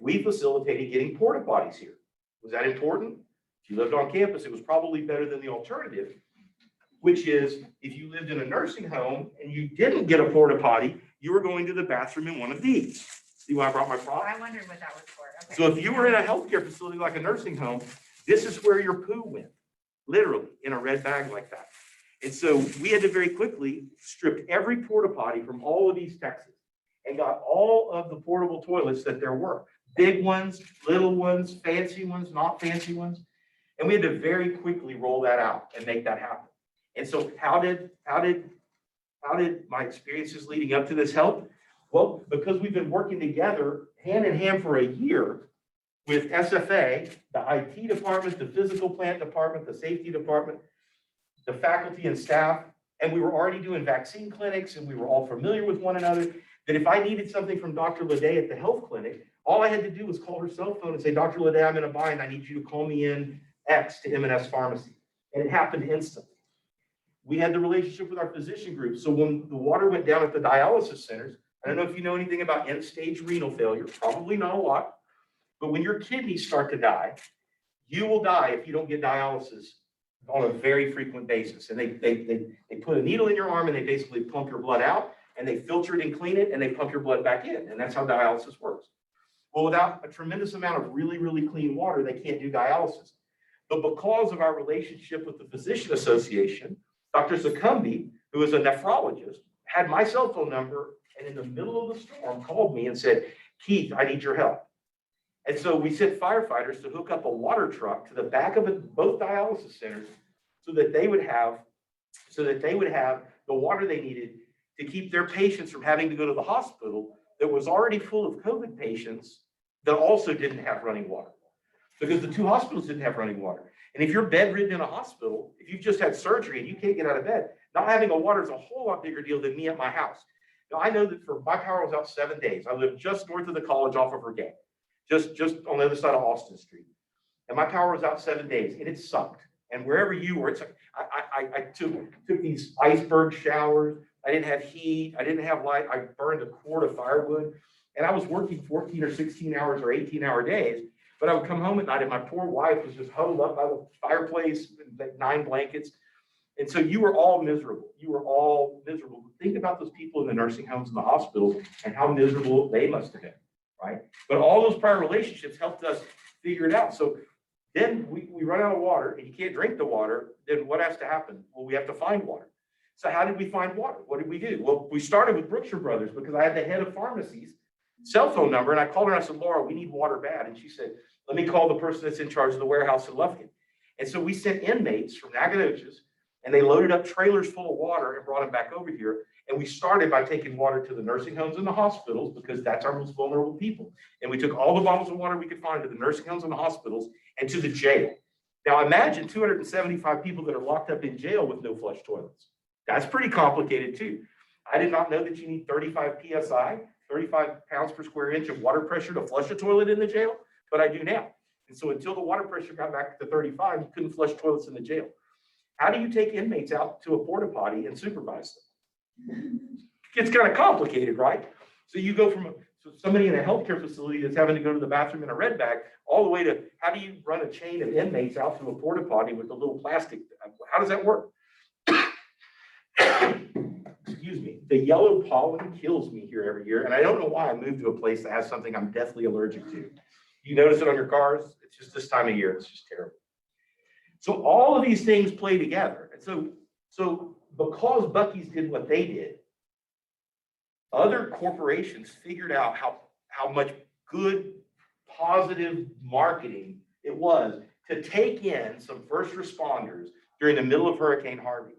we facilitated getting porta potties here. Was that important? If you lived on campus, it was probably better than the alternative, which is if you lived in a nursing home and you didn't get a porta potty, you were going to the bathroom in one of these. See why I brought my prop? I wondered what that was for. Okay. So if you were in a healthcare facility like a nursing home, this is where your poo went, literally in a red bag like that. And so we had to very quickly strip every porta potty from all of East Texas and got all of the portable toilets that there were. Big ones, little ones, fancy ones, not fancy ones. And we had to very quickly roll that out and make that happen. And so how did how did my experiences leading up to this help? Well, because we've been working together hand in hand for a year with SFA, the IT department, the physical plant department, the safety department, the faculty and staff, and we were already doing vaccine clinics and we were all familiar with one another, that if I needed something from Dr. Leday at the health clinic, all I had to do was call her cell phone and say, Dr. Leday, I'm in a bind. I need you to call me in X to M&S Pharmacy. And it happened instantly. We had the relationship with our physician group. So when the water went down at the dialysis centers, I don't know if you know anything about end-stage renal failure, probably not a lot, but when your kidneys start to die, you will die if you don't get dialysis on a very frequent basis. And they put a needle in your arm and they basically pump your blood out and they filter it and clean it and they pump your blood back in. And that's how dialysis works. Well, without a tremendous amount of really, really clean water, they can't do dialysis. But because of our relationship with the Physician Association, Dr. Succumbi, who is a nephrologist, had my cell phone number and in the middle of the storm called me and said, Keith, I need your help. And so we sent firefighters to hook up a water truck to the back of both dialysis centers so that they would have the water they needed to keep their patients from having to go to the hospital that was already full of COVID patients that also didn't have running water. Because the two hospitals didn't have running water. And if you're bedridden in a hospital, if you've just had surgery and you can't get out of bed, not having a water is a whole lot bigger deal than me at my house. Now, I know that my power was out 7 days. I lived just north of the college off of Regatta, just on the other side of Austin Street. And my power was out 7 days and it sucked. And wherever you were, I took these iceberg showers. I didn't have heat. I didn't have light. I burned a quart of firewood and I was working 14 or 16 hours or 18-hour days. But I would come home at night and my poor wife was just huddled up by the fireplace with like 9 blankets. And so you were all miserable. You were all miserable. Think about those people in the nursing homes and the hospitals and how miserable they must have been, right? But all those prior relationships helped us figure it out. So then we run out of water and you can't drink the water. Then what has to happen? Well, we have to find water. So how did we find water? What did we do? Well, we started with Brookshire Brothers because I had the head of pharmacies cell phone number and I called her and I said, Laura, we need water bad. And she said, let me call the person that's in charge of the warehouse in Lufkin. And so we sent inmates from Nacogdoches and they loaded up trailers full of water and brought them back over here. And we started by taking water to the nursing homes and the hospitals because that's our most vulnerable people. And we took all the bottles of water we could find to the nursing homes and the hospitals and to the jail. Now imagine 275 people that are locked up in jail with no flush toilets. That's pretty complicated too. I did not know that you need 35 PSI, 35 pounds per square inch of water pressure to flush a toilet in the jail, but I do now. And so until the water pressure got back to 35, you couldn't flush toilets in the jail. How do you take inmates out to a porta potty and supervise them? It's kind of complicated, right? So you go from somebody in a healthcare facility that's having to go to the bathroom in a red bag, all the way to how do you run a chain of inmates out to a porta potty with a little plastic? How does that work? Excuse me. The yellow pollen kills me here every year, and I don't know why I moved to a place that has something I'm deathly allergic to. You notice it on your cars? It's just this time of year. It's just terrible. So all of these things play together. And so because Buc-ee's did what they did, other corporations figured out how much good, positive marketing it was to take in some first responders during the middle of Hurricane Harvey.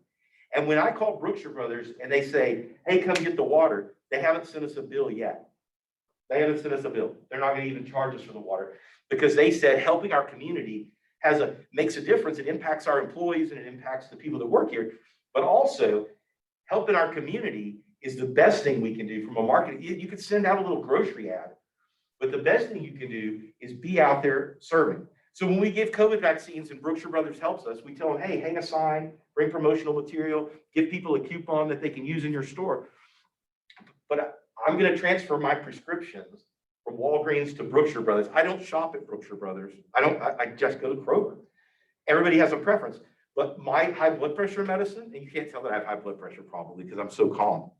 And when I call Brookshire Brothers and they say, hey, come get the water, they haven't sent us a bill yet. They haven't sent us a bill. They're not going to even charge us for the water because they said helping our community makes a difference. It impacts our employees and it impacts the people that work here, but also helping our community is the best thing we can do from a marketing. You could send out a little grocery ad, but the best thing you can do is be out there serving. So when we give COVID vaccines and Brookshire Brothers helps us, we tell them, hey, hang a sign, bring promotional material, give people a coupon that they can use in your store. But I'm going to transfer my prescriptions from Walgreens to Brookshire Brothers. I don't shop at Brookshire Brothers. I just go to Kroger. Everybody has a preference. But my high blood pressure medicine, and you can't tell that I have high blood pressure probably because I'm so calm.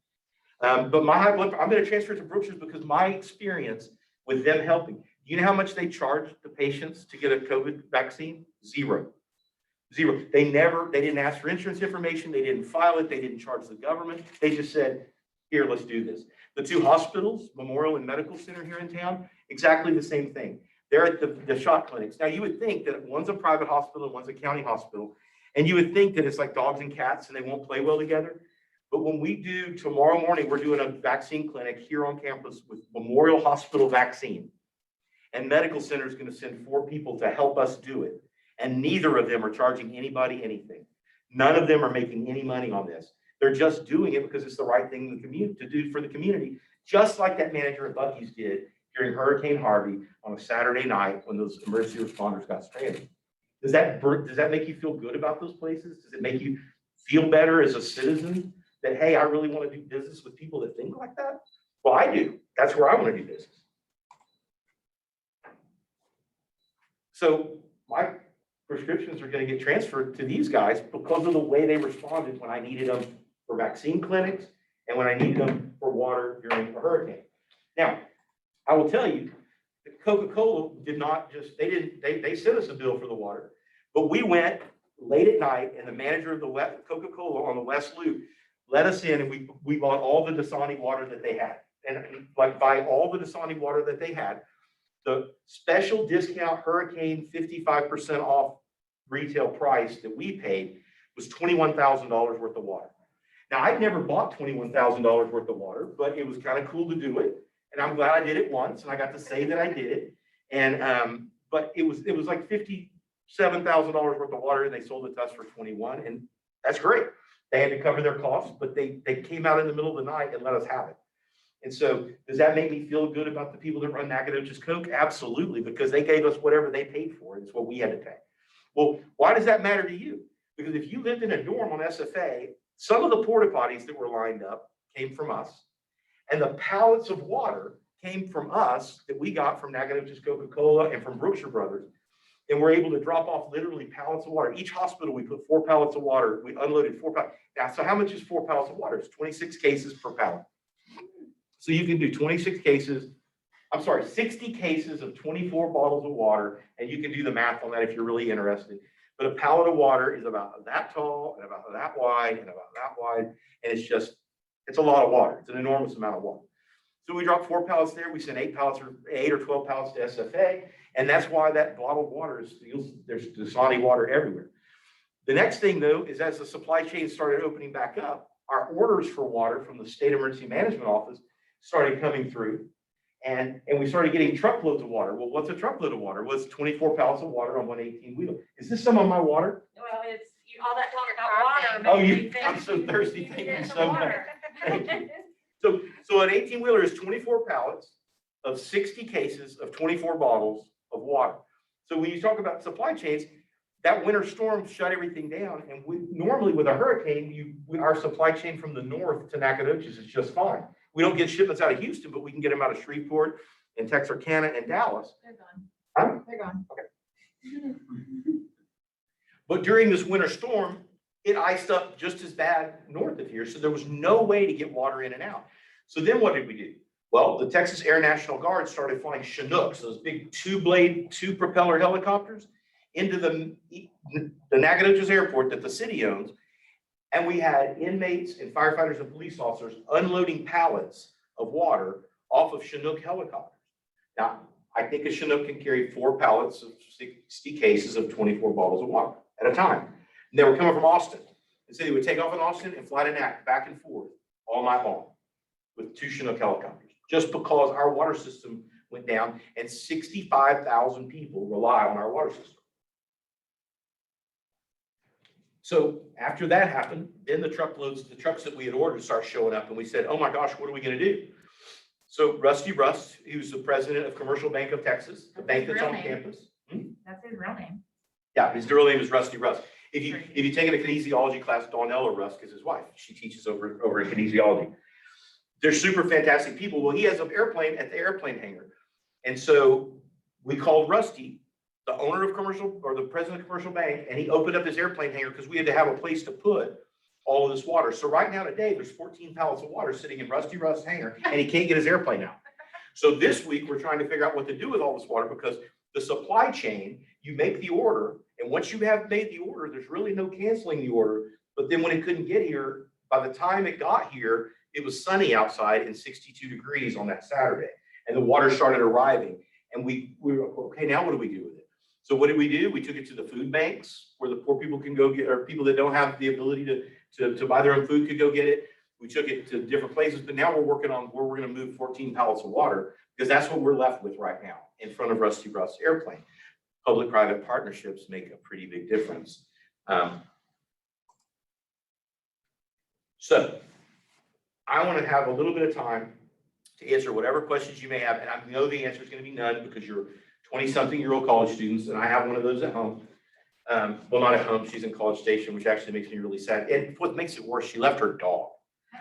But my high blood, I'm going to transfer it to Brookshire's because my experience with them helping. You know how much they charge the patients to get a COVID vaccine? Zero. They didn't ask for insurance information. They didn't file it. They didn't charge the government. They just said, here, let's do this. The two hospitals, Memorial and Medical Center here in town, exactly the same thing. They're at the shot clinics. Now you would think that one's a private hospital and one's a county hospital. And you would think that it's like dogs and cats and they won't play well together. But when we do tomorrow morning, we're doing a vaccine clinic here on campus with Memorial Hospital Vaccine. And Medical Center is going to send 4 people to help us do it. And neither of them are charging anybody anything. None of them are making any money on this. They're just doing it because it's the right thing in the community to do for the community, just like that manager at Buc-ee's did during Hurricane Harvey on a Saturday night when those emergency responders got stranded. Does that make you feel good about those places? Does it make you feel better as a citizen that, hey, I really want to do business with people that think like that? Well, I do. That's where I want to do business. So my prescriptions are going to get transferred to these guys because of the way they responded when I needed them for vaccine clinics and when I needed them for water during a hurricane. Now, I will tell you, Coca-Cola did not just, they sent us a bill for the water, but we went late at night and the manager of the Coca-Cola on the West Loop let us in and we bought all the Dasani water that they had. And like buy all the Dasani water that they had. The special discount hurricane 55% off retail price that we paid was $21,000 worth of water. Now, I'd never bought $21,000 worth of water, but it was kind of cool to do it. And I'm glad I did it once and I got to say that I did it. And, but it was like $57,000 worth of water and they sold it to us for 21. And that's great. They had to cover their costs, but they came out in the middle of the night and let us have it. And so does that make me feel good about the people that run Nacogdoches Coke? Absolutely, because they gave us whatever they paid for. It's what we had to pay. Well, why does that matter to you? Because if you lived in a dorm on SFA, some of the porta potties that were lined up came from us. And the pallets of water came from us that we got from Nacogdoches Coca-Cola and from Brookshire Brothers. And we're able to drop off literally pallets of water. Each hospital, we put 4 pallets of water. We unloaded 4 pallets. Now, so how much is 4 pallets of water? It's 26 cases per pallet. So you can do 26 cases, 60 cases of 24 bottles of water, and you can do the math on that if you're really interested. But a pallet of water is about that tall and about that wide and about that wide. And it's a lot of water. It's an enormous amount of water. So we dropped 4 pallets there. We sent 8 or 12 pallets to SFA. And that's why that bottled water is, there's Dasani water everywhere. The next thing though, is as the supply chain started opening back up, our orders for water from the State Emergency Management Office started coming through and we started getting truckloads of water. Well, what's a truckload of water? Well, it's 24 pallets of water on one 18-wheeler. Is this some of my water? Well, it's all that talk about water. Oh, I'm so thirsty. Thank you so much. Thank you. So an 18-wheeler is 24 pallets of 60 cases of 24 bottles of water. So when you talk about supply chains, that winter storm shut everything down. And normally with a hurricane, our supply chain from the north to Nacogdoches is just fine. We don't get shipments out of Houston, but we can get them out of Shreveport and Texarkana and Dallas. They're gone. Huh? They're gone. But during this winter storm, it iced up just as bad north of here. So there was no way to get water in and out. So then what did we do? Well, the Texas Air National Guard started flying Chinooks, those big 2-propeller helicopters, into the Nacogdoches Airport that the city owns. And we had inmates and firefighters and police officers unloading pallets of water off of Chinook helicopters. Now, I think a Chinook can carry 4 pallets of 60 cases of 24 bottles of water at a time. And they were coming from Austin. And so they would take off in Austin and fly to Nac back and forth all night long with 2 Chinook helicopters, just because our water system went down and 65,000 people rely on our water system. So after that happened, then the trucks that we had ordered start showing up and we said, oh my gosh, what are we going to do? So Rusty Rust, who's the president of Commercial Bank of Texas, the bank that's on campus. That's his real name. Yeah, his real name is Rusty Rust. If you've taken a kinesiology class, Dawnella Rusk is his wife. She teaches over in kinesiology. They're super fantastic people. Well, he has an airplane at the airplane hangar. And so we called Rusty, the owner of Commercial, or the president of Commercial Bank, and he opened up his airplane hangar because we had to have a place to put all of this water. So right now today, there's 14 pallets of water sitting in Rusty Rust's hangar, and he can't get his airplane out. So this week, we're trying to figure out what to do with all this water because the supply chain, you make the order, and once you have made the order, there's really no canceling the order. But then when it couldn't get here, by the time it got here, it was sunny outside and 62 degrees on that Saturday, and the water started arriving. And we were, okay, now what do we do with it? So what did? We took it to the food banks where the poor people can go get, or people that don't have the ability to buy their own food could go get it. We took it to different places, but now we're working on where we're gonna move 14 pallets of water, because that's what we're left with right now in front of Rusty Russ Airplane. Public-private partnerships make a pretty big difference. So I want to have a little bit of time to answer whatever questions you may have, and I know the answer is going to be none because you're 20-something-year-old college students, and I have one of those at home. Well, not at home, she's in College Station, which actually makes me really sad. And what makes it worse, she left her dog.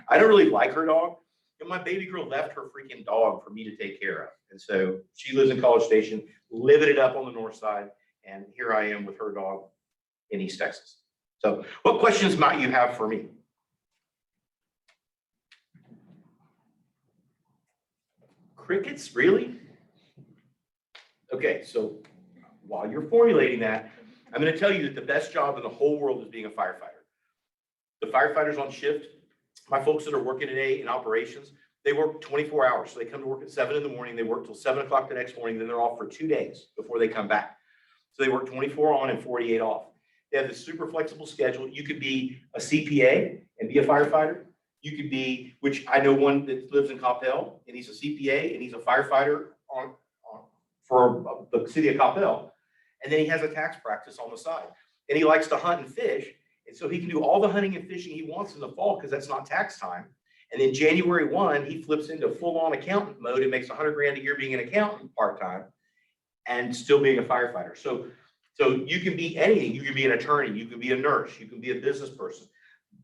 I don't really like her dog, and my baby girl left her freaking dog for me to take care of. And so she lives in College Station, living it up on the north side, and here I am with her dog in East Texas. So what questions might you have for me? Crickets, really? Okay, so while you're formulating that, I'm going to tell you that the best job in the whole world is being a firefighter. The firefighters on shift, my folks that are working today in operations, they work 24 hours. So they come to work at 7 in the morning, they work till 7 o'clock the next morning, then they're off for 2 days before they come back. So they work 24 on and 48 off. They have this super flexible schedule. You could be a CPA and be a firefighter. You could be, which I know one that lives in Coppell, and he's a CPA and he's a firefighter for the city of Coppell. And then he has a tax practice on the side. And he likes to hunt and fish. And so he can do all the hunting and fishing he wants in the fall because that's not tax time. And then January 1, he flips into full-on accountant mode and makes 100 grand a year being an accountant part-time and still being a firefighter. So you can be anything. You can be an attorney, you can be a nurse, you can be a business person.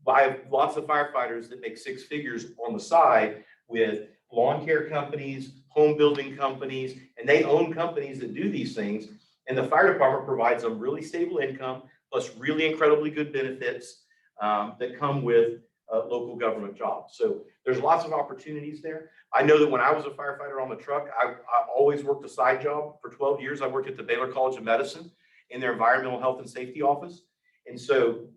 I have lots of firefighters that make 6 figures on the side with lawn care companies, home building companies, and they own companies that do these things. And the fire department provides them really stable income, plus really incredibly good benefits that come with local government jobs. So there's lots of opportunities there. I know that when I was a firefighter on the truck, I always worked a side job. For 12 years, I worked at the Baylor College of Medicine in their environmental health and safety office. And so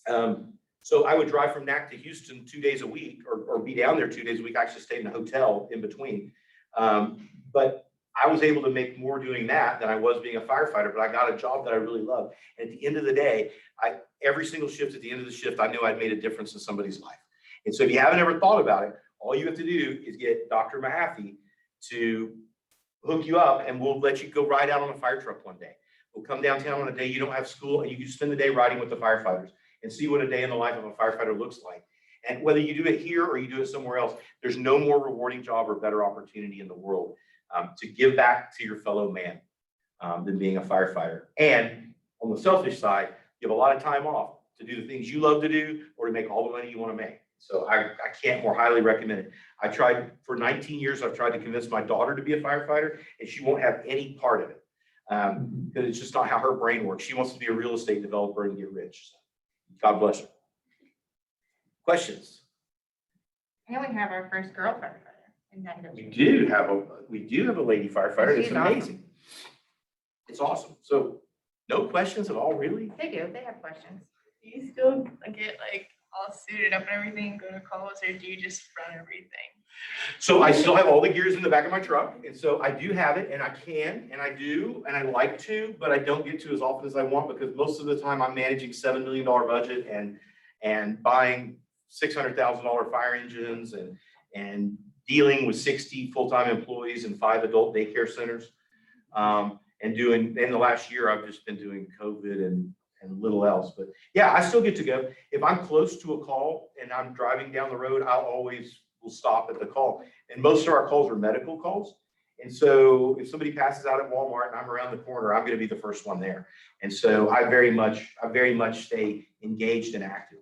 I would drive from NAC to Houston 2 days a week or be down there 2 days a week. I actually stayed in a hotel in between. But I was able to make more doing that than I was being a firefighter, but I got a job that I really loved. And at the end of the day, every single shift, at the end of the shift, I knew I'd made a difference in somebody's life. And so if you haven't ever thought about it, all you have to do is get Dr. Mahaffey to hook you up, and we'll let you go ride out on a fire truck one day. We'll come downtown on a day you don't have school, and you can spend the day riding with the firefighters and see what a day in the life of a firefighter looks like. And whether you do it here or you do it somewhere else, there's no more rewarding job or better opportunity in the world to give back to your fellow man than being a firefighter. And on the selfish side, you have a lot of time off to do the things you love to do or to make all the money you want to make. So I can't more highly recommend it. I tried for 19 years, I've tried to convince my daughter to be a firefighter, and she won't have any part of it because it's just not how her brain works. She wants to be a real estate developer and get rich. So God bless her. Questions? And we have our first girl firefighter in Nacogdoches. We do have a lady firefighter. It's She's awesome. amazing. It's awesome. So no questions at all, really? They do, they have questions. Do you still get like all suited up and everything, go to calls, or do you just run everything? So I still have all the gears in the back of my truck. And so I do have it, and I can, and I do, and I like to, but I don't get to as often as I want because most of the time I'm managing $7 million budget and buying $600,000 fire engines and dealing with 60 full-time employees and 5 adult daycare centers. And in the last year, I've just been doing COVID and little else. But yeah, I still get to go. If I'm close to a call and I'm driving down the road, I'll always will stop at the call. And most of our calls are medical calls. And so if somebody passes out at Walmart and I'm around the corner, I'm going to be the first one there. And so I very much stay engaged and active.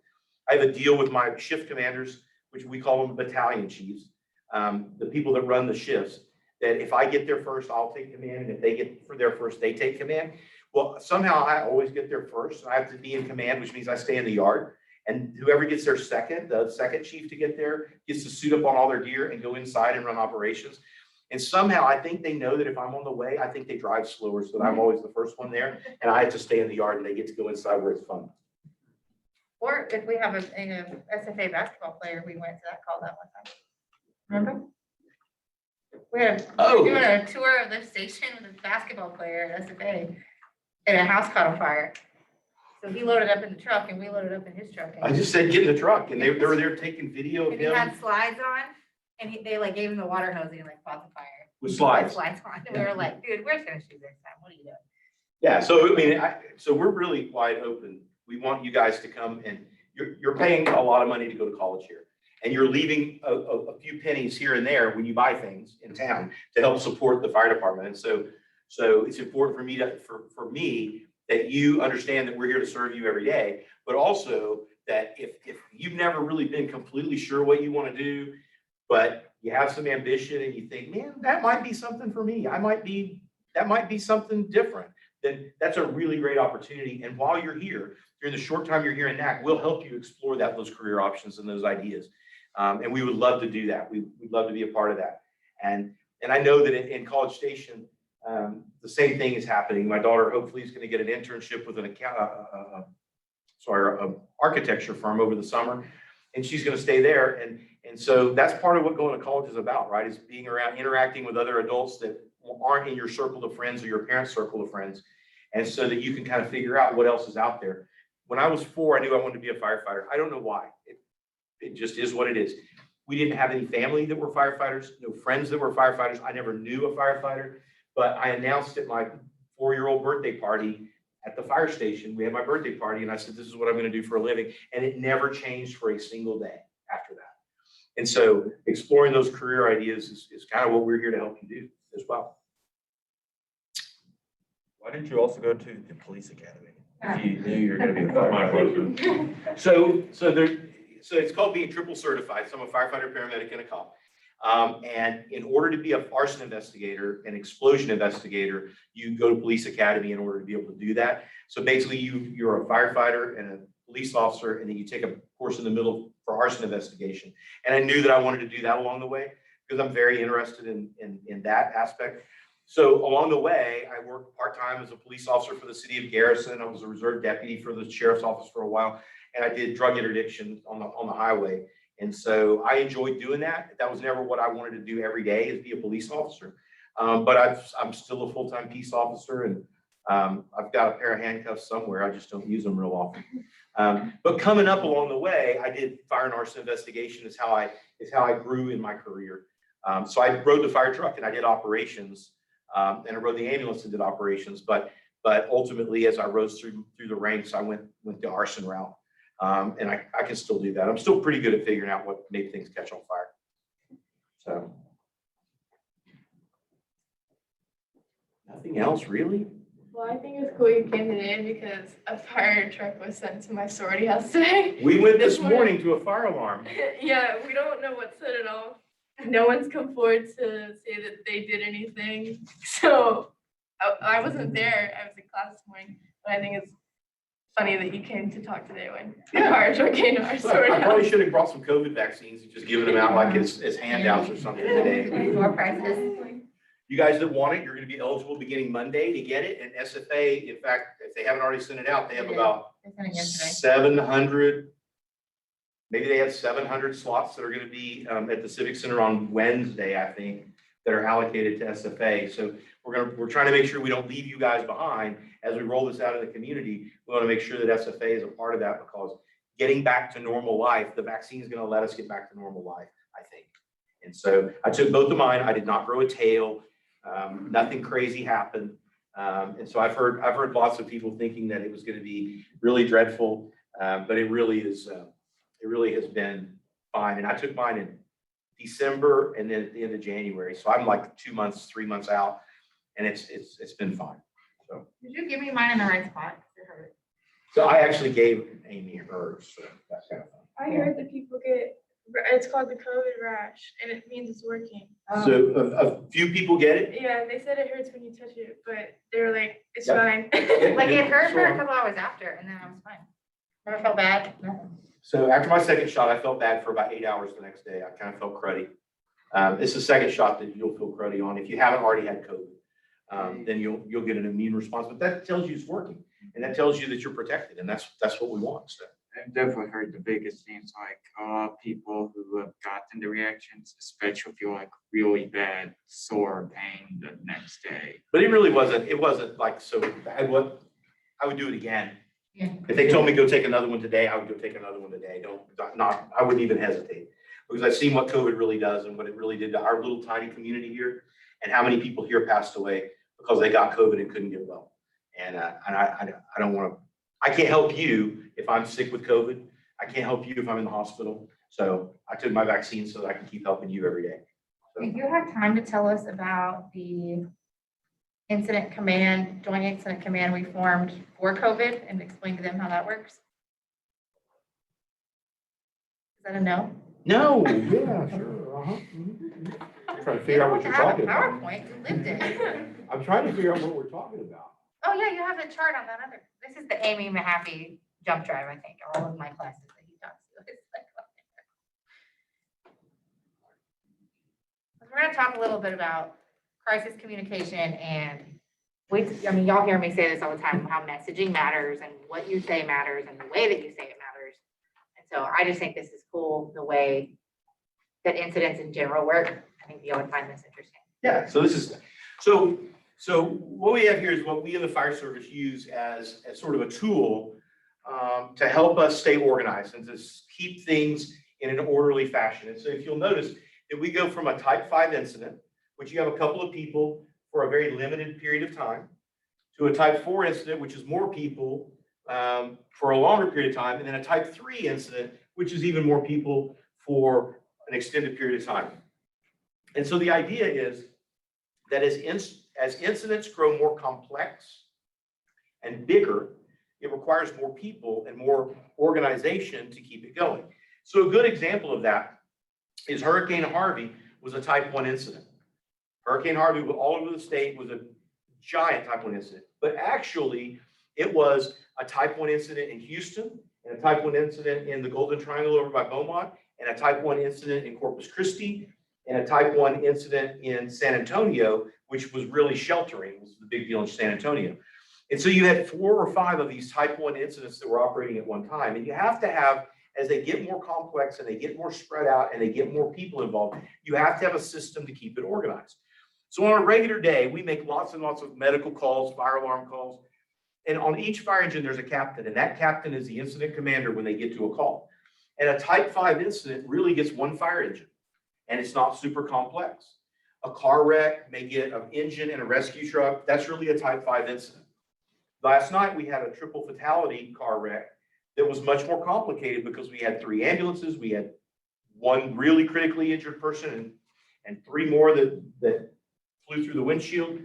I have a deal with my shift commanders, which we call them battalion chiefs, the people that run the shifts, that if I get there first, I'll take command. And if they get there first, they take command. Well, somehow I always get there first. I have to be in command, which means I stay in the yard. And whoever gets there second, the second chief to get there, gets to suit up on all their gear and go inside and run operations. And somehow I think they know that if I'm on the way, I think they drive slower, so that I'm always the first one there. And I have to stay in the yard and they get to go inside where it's fun. Or if we have a SFA basketball player, we went to that call that one time. Remember? We were doing a tour of the station with a basketball player at SFA, and a house caught on fire. So he loaded up in the truck and we loaded up in his truck. I just said, get in the truck, and they were there taking video of And he had him slides on, and they like gave him the water hose and he like fought the fire. with He had slides. Slides on, and we were like, dude, we're finished this time, what are you doing? Yeah, so I mean, so we're really wide open. We want you guys to come, and you're paying a lot of money to go to college here. And you're leaving a few pennies here and there when you buy things in town to help support the fire department. And so it's important for me for me that you understand that we're here to serve you every day, but also that if you've never really been completely sure what you want to do, but you have some ambition and you think, man, that might be something for me. That might be something different. Then that's a really great opportunity. And while you're here, during the short time you're here in NAC, we'll help you explore those career options and those ideas. And we would love to do that. We'd love to be a part of that. And I know that in College Station, the same thing is happening. My daughter hopefully is going to get an internship with an architecture firm over the summer, and she's going to stay there. And so that's part of what going to college is about, right? Is being around, interacting with other adults that aren't in your circle of friends or your parents' circle of friends. And so that you can kind of figure out what else is out there. When I was 4, I knew I wanted to be a firefighter. I don't know why. It just is what it is. We didn't have any family that were firefighters, no friends that were firefighters. I never knew a firefighter, but I announced at my 4-year-old birthday party at the fire station, we had my birthday party, and I said, this is what I'm going to do for a living. And it never changed for a single day after that. And so exploring those career ideas is kind of what we're here to help you do as well. Why didn't you also go to the police academy if you knew you were going to be a firefighter? So it's called being triple certified. So I'm a firefighter, paramedic, and a cop. And in order to be an arson investigator, an explosion investigator, you go to police academy in order to be able to do that. So basically you're a firefighter and a police officer, and then you take a course in the middle for arson investigation. And I knew that I wanted to do that along the way because I'm very interested in that aspect. So along the way, I worked part-time as a police officer for the city of Garrison. I was a reserve deputy for the sheriff's office for a while, and I did drug interdiction on the highway. And so I enjoyed doing that. That was never what I wanted to do every day, is be a police officer. But I'm still a full-time peace officer, and I've got a pair of handcuffs somewhere. I just don't use them real often. But coming up along the way, I did fire and arson investigation is how I grew in my career. So I rode the fire truck and I did operations, and I rode the ambulance and did operations. But ultimately, as I rose through the ranks, I went the arson route. And I can still do that. I'm still pretty good at figuring out what made things catch on fire. So. Nothing else, really? Well, I think it's cool you came today because a fire truck was sent to my sorority house today. We went this morning to a fire alarm. Yeah, we don't know what set it off. No one's come forward to say that they did anything. So I wasn't there. I was in class this morning, but I think it's funny that you came to talk today when a fire truck came to our But sorority I probably house. should have brought some COVID vaccines and just given them out like as handouts or something today. More prices. You guys that want it, you're going to be eligible beginning Monday to get it. And SFA, in fact, if they haven't already sent it out, they have about They sent it yesterday. 700, maybe they have 700 slots that are going to be at the Civic Center on Wednesday, I think, that are allocated to SFA. So we're trying to make sure we don't leave you guys behind as we roll this out in the community. We want to make sure that SFA is a part of that, because getting back to normal life, the vaccine is going to let us get back to normal life, I think. And so I took both of mine. I did not grow a tail. Nothing crazy happened. And so I've heard lots of people thinking that it was going to be really dreadful, but it really is. It really has been fine. And I took mine in December and then at the end of January. So I'm like 2 months, 3 months out, and it's been fine. So. Did you give me mine in the right spot? It hurt. So I actually gave Amy hers. So that's kind of fun. I heard that people get, it's called the COVID rash, and it means it's working. So a few people get it. Yeah, they said it hurts when you touch it, but they're like, it's Yep. fine. Like it hurt for Sure. a couple hours after, and then I was fine. Never felt bad, nothing. So after my second shot, I felt bad for about 8 hours the next day. I kind of felt cruddy. It's the second shot that you'll feel cruddy on. If you haven't already had COVID, then you'll get an immune response. But that tells you it's working, and that tells you that you're protected, and that's what we want. So. I've definitely heard the biggest things like people who have gotten the reactions, especially feel like really bad sore pain the next day. But it really wasn't. It wasn't like so bad. What I would do it again. Yeah. If they told me go take another one today, I would go take another one today. I wouldn't even hesitate. Because I've seen what COVID really does and what it really did to our little tiny community here and how many people here passed away because they got COVID and couldn't get well. And I don't want to, I can't help you if I'm sick with COVID. I can't help you if I'm in the hospital. So I took my vaccine so that I can keep helping you every day. Do you have time to tell us about the incident command, joint incident command we formed for COVID and explain to them how that works? Is that a no? No. Yeah, sure, uh-huh. I'm trying to You figure out don't what have you're to have a talking about. PowerPoint, you lived it. I'm trying to figure out what we're talking about. Oh, yeah, you have the chart on that other, this is the Amy Mahaffey jump drive, I think, all of my classes that he talks to. It's like- We're gonna talk a little bit about crisis communication and I mean, y'all hear me say this all the time, how messaging matters and what you say matters and the way that you say it matters. And so I just think this is cool, the way that incidents in general work. I think y'all would find this interesting. Yeah, so this is, so what we have here is what we in the fire service use as sort of a tool to help us stay organized and to keep things in an orderly fashion. And so if you'll notice that we go from a type 5 incident, which you have a couple of people for a very limited period of time, to a type 4 incident, which is more people for a longer period of time, and then a type 3 incident, which is even more people for an extended period of time. And so the idea is that as incidents grow more complex and bigger, it requires more people and more organization to keep it going. So a good example of that is Hurricane Harvey was a type 1 incident. Hurricane Harvey all over the state was a giant type 1 incident, but actually it was a type 1 incident in Houston and a type 1 incident in the Golden Triangle over by Beaumont and a type 1 incident in Corpus Christi and a type 1 incident in San Antonio, which was really sheltering. It was the big deal in San Antonio. And so you had 4 or 5 of these type 1 incidents that were operating at one time. And you have to have, as they get more complex and they get more spread out and they get more people involved, you have to have a system to keep it organized. So on a regular day, we make lots and lots of medical calls, fire alarm calls. And on each fire engine, there's a captain, and that captain is the incident commander when they get to a call. And a type 5 incident really gets one fire engine, and it's not super complex. A car wreck may get an engine and a rescue truck. That's really a type 5 incident. Last night, we had a triple fatality car wreck that was much more complicated because we had 3 ambulances, we had 1 really critically injured person and 3 more that flew through the windshield.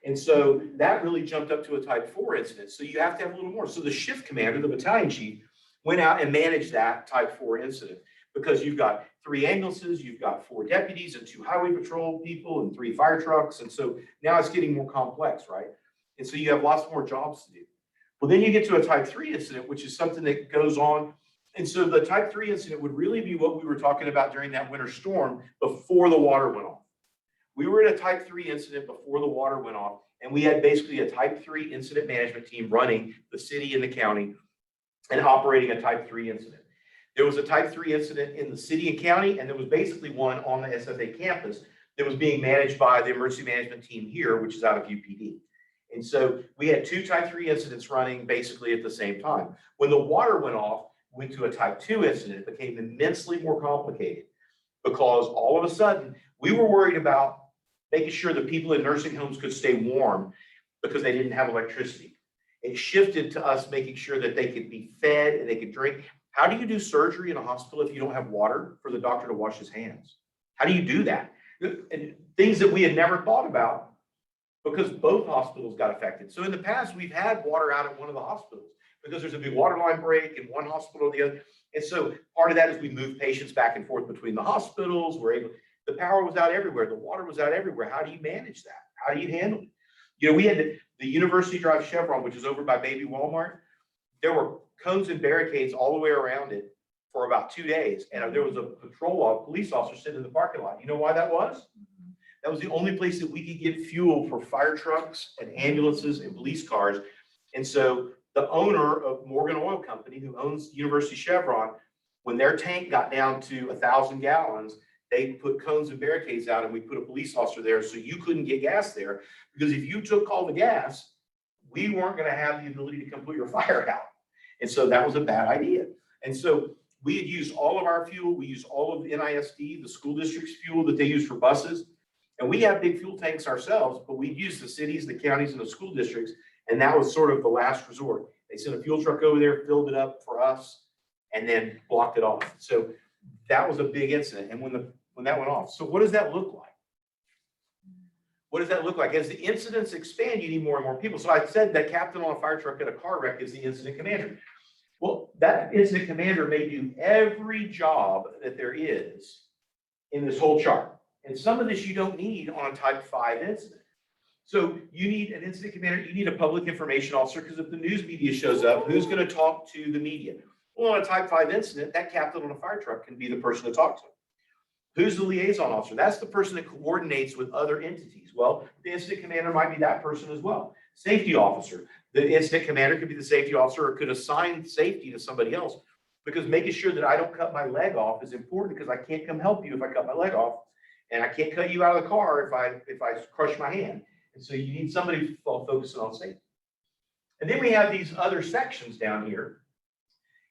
And so that really jumped up to a type 4 incident. So you have to have a little more. So the shift commander, the battalion chief, went out and managed that type 4 incident because you've got 3 ambulances, you've got 4 deputies and 2 highway patrol people and 3 fire trucks. And so now it's getting more complex, right? And so you have lots more jobs to do. Well, then you get to a type 3 incident, which is something that goes on. And so the type 3 incident would really be what we were talking about during that winter storm before the water went off. We were in a type 3 incident before the water went off, and we had basically a type 3 incident management team running the city and the county and operating a type 3 incident. There was a type 3 incident in the city and county, and there was basically one on the SFA campus that was being managed by the emergency management team here, which is out of UPD. And so we had 2 type 3 incidents running basically at the same time. When the water went off, we went to a type 2 incident. It became immensely more complicated because all of a sudden we were worried about making sure the people in nursing homes could stay warm because they didn't have electricity. It shifted to us making sure that they could be fed and they could drink. How do you do surgery in a hospital if you don't have water for the doctor to wash his hands? How do you do that? And things that we had never thought about because both hospitals got affected. So in the past, we've had water out at one of the hospitals because there's a big water line break in one hospital or the other. And so part of that is we move patients back and forth between the hospitals. The power was out everywhere. The water was out everywhere. How do you manage that? How do you handle it? You know, we had the University Drive Chevron, which is over by Baby Walmart. There were cones and barricades all the way around it for about 2 days. And there was a police officer sitting in the parking lot. You know why that was? That was the only place that we could get fuel for fire trucks and ambulances and police cars. And so the owner of Morgan Oil Company, who owns University Chevron, when their tank got down to 1,000 gallons, they put cones and barricades out and we put a police officer there so you couldn't get gas there. Because if you took all the gas, we weren't going to have the ability to come put your fire out. And so that was a bad idea. And so we had used all of our fuel. We used all of the NISD, the school district's fuel that they use for buses. And we have big fuel tanks ourselves, but we'd use the cities, the counties, and the school districts. And that was sort of the last resort. They sent a fuel truck over there, filled it up for us, and then blocked it off. So that was a big incident. And when that went off, so what does that look like? What does that look like? As the incidents expand, you need more and more people. So I said that captain on a fire truck at a car wreck is the incident commander. Well, that incident commander may do every job that there is in this whole chart. And some of this you don't need on a type 5 incident. So you need an incident commander, you need a public information officer, because if the news media shows up, who's going to talk to the media? Well, on a type 5 incident, that captain on a fire truck can be the person to talk to. Who's the liaison officer? That's the person that coordinates with other entities. Well, the incident commander might be that person as well. Safety officer. The incident commander could be the safety officer or could assign safety to somebody else, because making sure that I don't cut my leg off is important, because I can't come help you if I cut my leg off, and I can't cut you out of the car if I crush my hand. And so you need somebody focusing on safety. And then we have these other sections down here.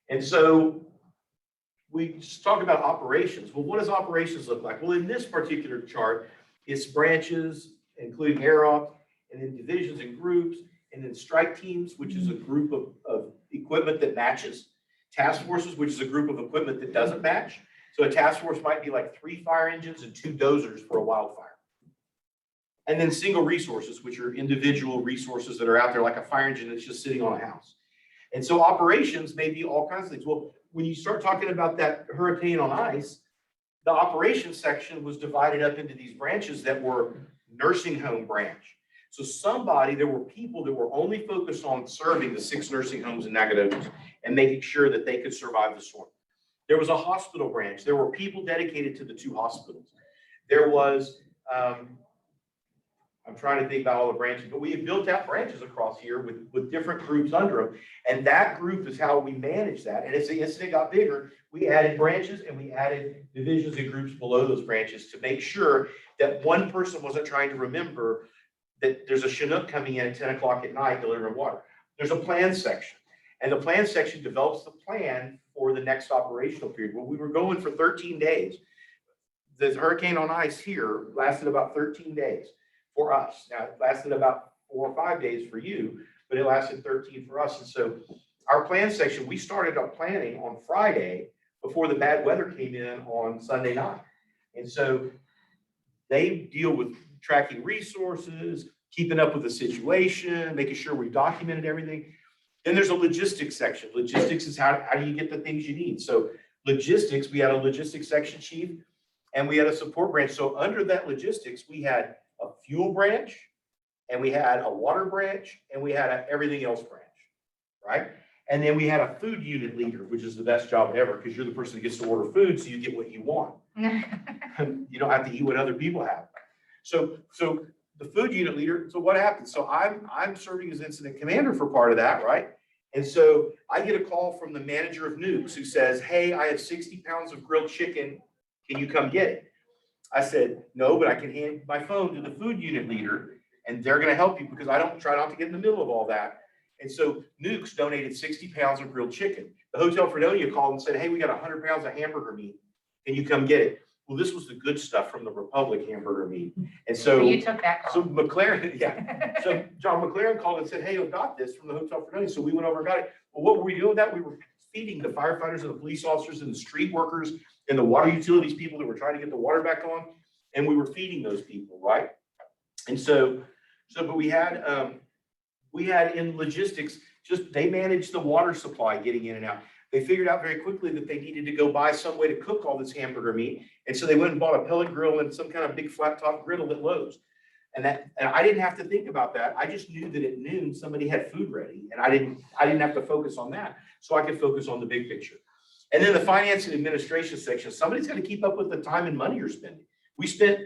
And so we just talked about operations. Well, what does operations look like? Well, in this particular chart, it's branches, including air op, and then divisions and groups, and then strike teams, which is a group of equipment that matches. Task forces, which is a group of equipment that doesn't match. So a task force might be like 3 fire engines and 2 dozers for a wildfire. And then single resources, which are individual resources that are out there, like a fire engine that's just sitting on a house. And so operations may be all kinds of things. Well, when you start talking about that hurricane on ice, the operations section was divided up into these branches that were nursing home branch. So there were people that were only focused on serving the 6 nursing homes in Nacogdoches and making sure that they could survive the storm. There was a hospital branch. There were people dedicated to the 2 hospitals. There was, I'm trying to think about all the branches, but we have built out branches across here with different groups under them. And that group is how we manage that. And as the incident got bigger, we added branches and we added divisions and groups below those branches to make sure that one person wasn't trying to remember that there's a Chinook coming in at 10 o'clock at night delivering water. There's a plan section. And the plan section develops the plan for the next operational period. Well, we were going for 13 days. The hurricane on ice here lasted about 13 days. For us. Now, it lasted about 4 or 5 days for you, but it lasted 13 for us. And so our plan section, we started up planning on Friday before the bad weather came in on Sunday night. And so they deal with tracking resources, keeping up with the situation, making sure we've documented everything. Then there's a logistics section. Logistics is how do you get the things you need? So logistics, we had a logistics section chief and we had a support branch. So under that logistics, we had a fuel branch, and we had a water branch, and we had a everything else branch, right? And then we had a food unit leader, which is the best job ever, because you're the person that gets to order food, so you get what you want. You don't have to eat what other people have. So the food unit leader, so what happens? So I'm serving as incident commander for part of that, right? And so I get a call from the manager of nukes who says, hey, I have 60 pounds of grilled chicken. Can you come get it? I said, no, but I can hand my phone to the food unit leader and they're going to help you, because I don't try not to get in the middle of all that. And so Nukes donated 60 pounds of grilled chicken. The Hotel Fredonia called and said, hey, we got 100 pounds of hamburger meat. Can you come get it? Well, this was the good stuff from the Republic hamburger meat. And so You took that So call. McLaren, yeah. So John McLaren called and said, hey, I got this from the Hotel Fredonia. So we went over and got it. Well, what were we doing with that? We were feeding the firefighters and the police officers and the street workers and the water utilities people that were trying to get the water back on. And we were feeding those people, right? And but we had in logistics, just they managed the water supply getting in and out. They figured out very quickly that they needed to go buy some way to cook all this hamburger meat. And so they went and bought a pellet grill and some kind of big flat top griddle at Lowe's. And I didn't have to think about that. I just knew that at noon somebody had food ready, and I didn't have to focus on that. So I could focus on the big picture. And then the finance and administration section, somebody's got to keep up with the time and money you're spending. We spent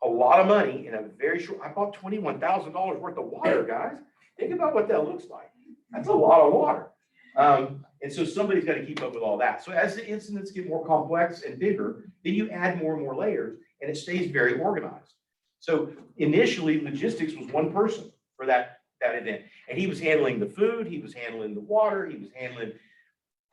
a lot of money in a very short, I bought $21,000 worth of water, guys. Think about what that looks like. That's a lot of water. And so somebody's got to keep up with all that. So as the incidents get more complex and bigger, then you add more and more layers and it stays very organized. So initially logistics was one person for that that event. And he was handling the food, he was handling the water, he was handling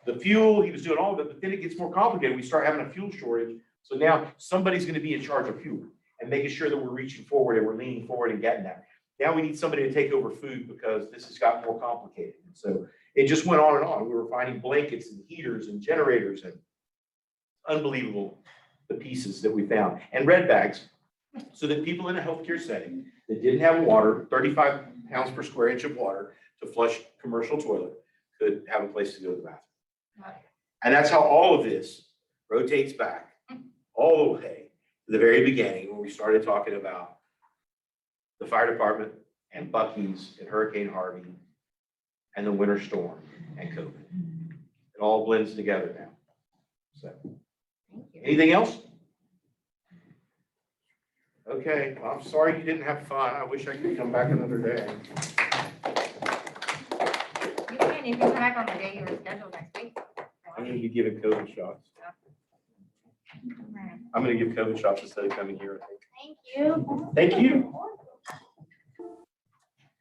the fuel, he was doing all of it, but then it gets more complicated. We start having a fuel shortage. So now somebody's gonna be in charge of fuel and making sure that we're reaching forward and we're leaning forward and getting that. Now we need somebody to take over food because this has got more complicated. And so it just went on and on. We were finding blankets and heaters and generators and unbelievable the pieces that we found. And red bags, so that people in a healthcare setting that didn't have water, 35 pounds per square inch of water to flush commercial toilet could have a place to go to the bathroom. And that's how all of this rotates back all the way to the very beginning when we started talking about the fire department and Buc-ee's and Hurricane Harvey and the winter storm and COVID. It all blends together now. So, anything else? Okay, well, I'm sorry you didn't have fun. I wish I could come back another day. You can come back on the day you were scheduled next week. I'm gonna be giving COVID shots. I'm gonna give COVID shots instead of coming here, I think. Thank you. Thank you.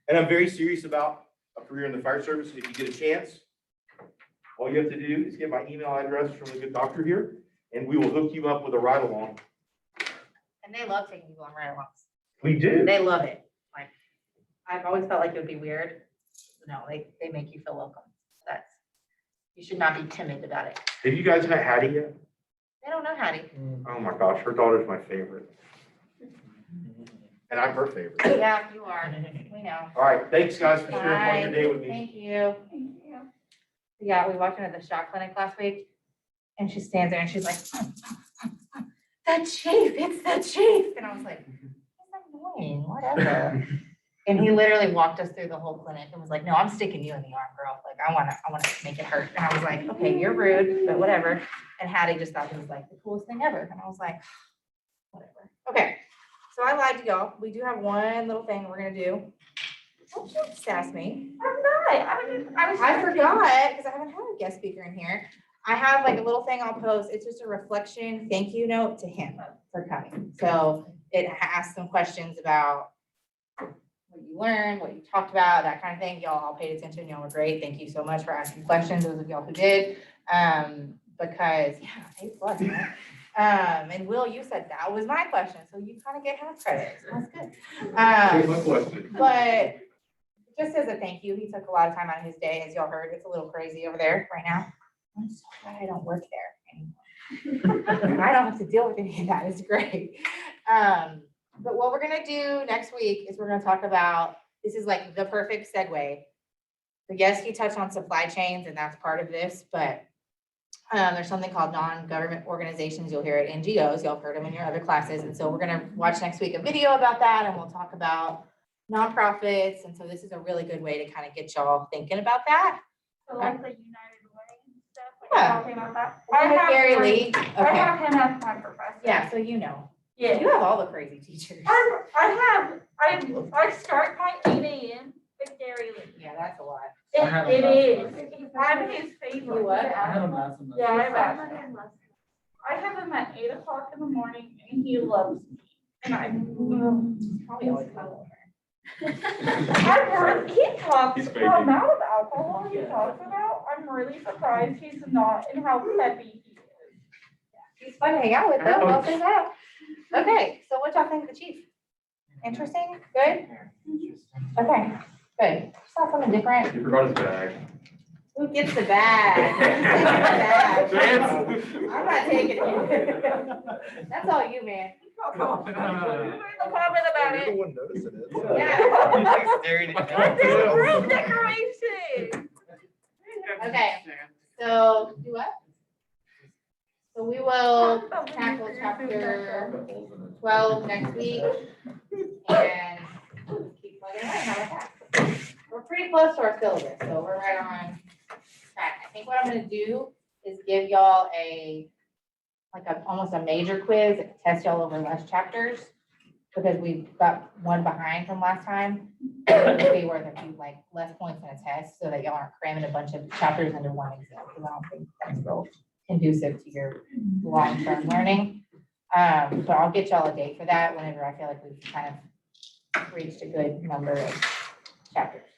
And I'm very serious about a career in the fire service. If you get a chance, all you have to do is get my email address from the good doctor here, and we will hook you up with a ride-along. And they love taking people on ride-alongs. We do. They love it. Like, I've always felt like it would be weird. No, they make you feel welcome. That's, you should not be timid about it. Have you guys met Hattie yet? They don't know Hattie. Oh my gosh, her daughter's my favorite. And I'm her favorite. Yeah, you are. We know. All right, thanks guys for sharing part of your day with me. Thank you. Yeah, we walked into the shot clinic last week and she stands there and she's like, the chief, it's the chief. And I was like, that's annoying, whatever. And he literally walked us through the whole clinic and was like, no, I'm sticking you in the arm, girl. Like, I wanna make it hurt. And I was like, okay, you're rude, but whatever. And Hattie just thought it was like the coolest thing ever. And I was like, whatever. Okay, so I lied to y'all. We do have one little thing we're gonna do. Don't you sass me. I'm not, I forgot, because I haven't had a guest speaker in here. I have like a little thing I'll post. It's just a reflection, thank you note to him for coming. So it asks some questions about what you learned, what you talked about, that kind of thing. Y'all all paid attention. Y'all were great. Thank you so much for asking questions, those of y'all who did. Because yeah, A+, man. And Will, you said that was my question, so you kind of get half credit. So that's good. Here's my question. But just as a thank you, he took a lot of time out of his day, as y'all heard. It's a little crazy over there right now. I'm so glad I don't work there anymore. I don't have to deal with any of that. It's great. But what we're gonna do next week is we're gonna talk about, this is like the perfect segue. So yes, he touched on supply chains and that's part of this, but there's something called non-government organizations. You'll hear it, NGOs. Y'all have heard them in your other classes. And so we're gonna watch next week a video about that and we'll talk about nonprofits. And so this is a really good way to kind of get y'all thinking about that. So like the United Way and stuff, like Yeah. talking about that. I have Gary Gary- Lee. I Okay. have him as my professor. Yeah, so you know. Yeah. You have all the crazy teachers. I start my 8 a.m. with Gary Lee. Yeah, that's a lot. I have It a is. I'm his favorite. You what? I had a math in Yeah, I have that. I have him at 8 o'clock in the morning and he loves me. And Probably always fun. I've heard, he talks, He's the faking. amount of alcohol he talks about, I'm really surprised he's not and how peppy he is. He's fun to hang out with though, I'll say that. Okay, so what y'all think of the chief? Interesting, good? Okay, good. Saw something different. He forgot his bag. Who gets the bag? Who's taking the bag? I'm not taking it. That's all you, man. You made the comment about You're the it. one noticing it. Yeah. Staring at I did room decoration. Okay, so do what? So we will tackle chapter 12 next week and keep plugging away. How about that? We're pretty close to our syllabus, so we're right on track. I think what I'm gonna do is give y'all almost a major quiz that can test y'all over less chapters, because we've got one behind from last time. It'll be worth a few, like, less points in a test, so that y'all aren't cramming a bunch of chapters into one exam, because I don't think that's real conducive to your long-term learning. But I'll get y'all a date for that whenever I feel like we've kind of reached a good number of chapters.